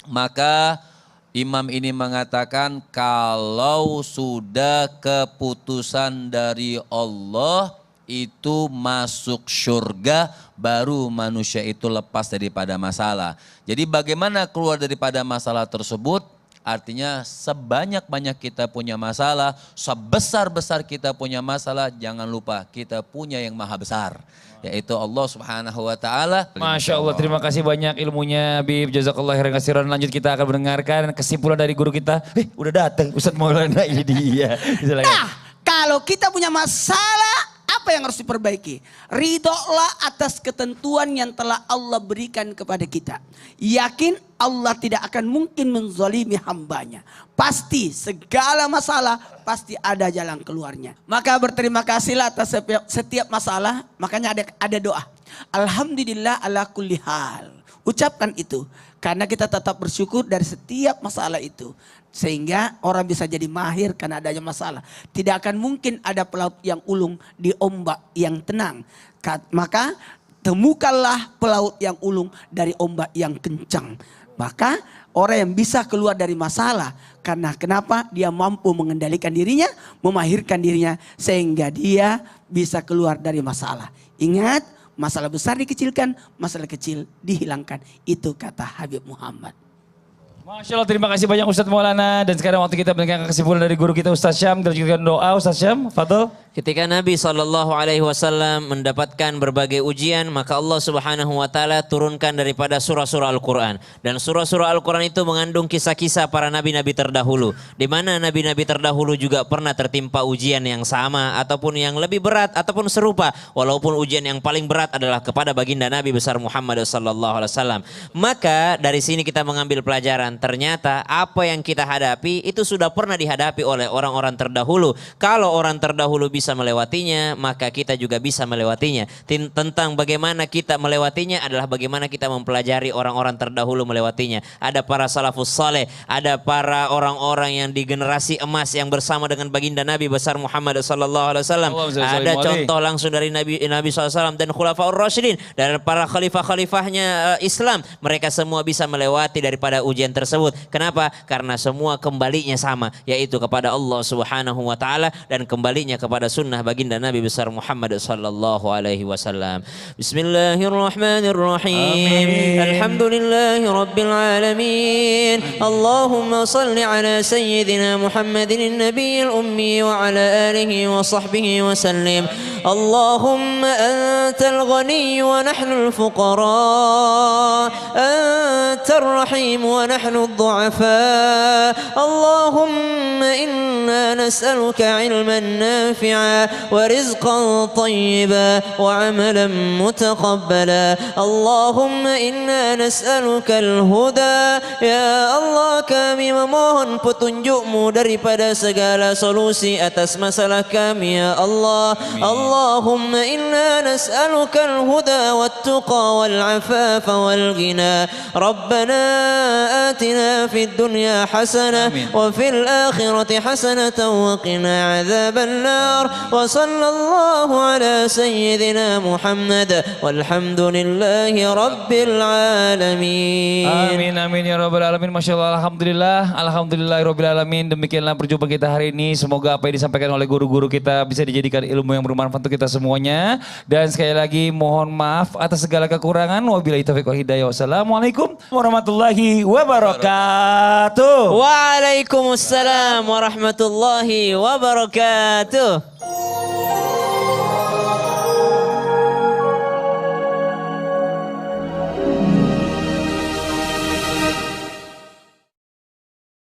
Maka imam ini mengatakan kalau sudah keputusan dari Allah itu masuk surga, baru manusia itu lepas daripada masalah. Jadi bagaimana keluar daripada masalah tersebut? Artinya sebanyak-banyak kita punya masalah, sebesar-besar kita punya masalah, jangan lupa kita punya yang maha besar, yaitu Allah Subhanahu wa ta'ala. Masya Allah, terima kasih banyak ilmunya Bib, jazakallah khairan katsiran. Lanjut kita akan mendengarkan kesimpulan dari guru kita. Udah datang Ustadz Maulana, ini dia. Nah, kalau kita punya masalah, apa yang harus diperbaiki? Ridholah atas ketentuan yang telah Allah berikan kepada kita. Yakin Allah tidak akan mungkin menzalimi hambanya. Pasti segala masalah pasti ada jalan keluarnya. Maka berterima kasihlah atas setiap masalah. Makanya ada doa. Alhamdulillah ala kulli hal. Ucapkan itu. Karena kita tetap bersyukur dari setiap masalah itu. Sehingga orang bisa jadi mahir karena adanya masalah. Tidak akan mungkin ada pelaut yang ulung di ombak yang tenang. Maka temukanlah pelaut yang ulung dari ombak yang kencang. Maka orang yang bisa keluar dari masalah. Karena kenapa? Dia mampu mengendalikan dirinya, memahirkan dirinya. Sehingga dia bisa keluar dari masalah. Ingat, masalah besar dikecilkan, masalah kecil dihilangkan. Itu kata Habib Muhammad. Masya Allah, terima kasih banyak Ustadz Maulana. Dan sekarang waktu kita mendengarkan kesimpulan dari guru kita Ustadz Syam. Kita lanjutkan doa Ustadz Syam, Fadol. Ketika Nabi SAW mendapatkan berbagai ujian, maka Allah Subhanahu wa taala turunkan daripada surah-surah Al-Qur'an. Dan surah-surah Al-Qur'an itu mengandung kisah-kisah para nabi-nabi terdahulu, di mana nabi-nabi terdahulu juga pernah tertimpa ujian yang sama ataupun yang lebih berat ataupun serupa, walaupun ujian yang paling berat adalah kepada baginda Nabi besar Muhammad SAW. Maka dari sini kita mengambil pelajaran, ternyata apa yang kita hadapi itu sudah pernah dihadapi oleh orang-orang terdahulu. Kalau orang terdahulu bisa melewatinya, maka kita juga bisa melewatinya. Tentang bagaimana kita melewatinya adalah bagaimana kita mempelajari orang-orang terdahulu melewatinya. Ada para salafus saleh, ada para orang-orang yang di generasi emas yang bersama dengan baginda Nabi besar Muhammad SAW. Ada contoh langsung dari Nabi SAW dan Khulafaur Rasyidin, dari para khalifah-khalifahnya Islam. Mereka semua bisa melewati daripada ujian tersebut. Kenapa? Karena semua kembalinya sama, yaitu kepada Allah Subhanahu wa taala dan kembalinya kepada sunnah baginda Nabi besar Muhammad sallallahu alaihi wasallam. Bismillahirrahmanirrahim. Alhamdulillahi rabbil alamin. Allahumma salli ala sayyidina Muhammadin nabiyil ummi wa ala alihi wa sahbihi wa sallim. Allahumma antal ghani wa nahnu al-fuqara. Antar rahim wa nahnu ad-du'afa. Allahumma inna nas'aluka ilman nafi'an ورزقا طيبا وعملا متقبلا اللهم إنا نسألك الهدى يا Allah, kami memohon petunjukmu daripada segala solusi atas masalah kami ya Allah. Allahumma inna nas'aluka al-huda wat-tuqa wal-afafa wal-ghina. Rabbana atina fid dunya hasanah wa fil akhirati hasanatan wa qina adzaban nar. وصلى الله على سيدنا محمد والحمد لله رب العالمين. Amin amin ya rabbal alamin. Masya Allah, alhamdulillah rabbil alamin. Demikianlah perjumpaan kita hari ini. Semoga apa yang disampaikan oleh guru-guru kita bisa dijadikan ilmu yang bermanfaat untuk kita semuanya. Dan sekali lagi mohon maaf atas segala kekurangan. Wabillahi taufiq wal hidayah. Wassalamualaikum warahmatullahi wabarakatuh. Waalaikumsalam warahmatullahi wabarakatuh.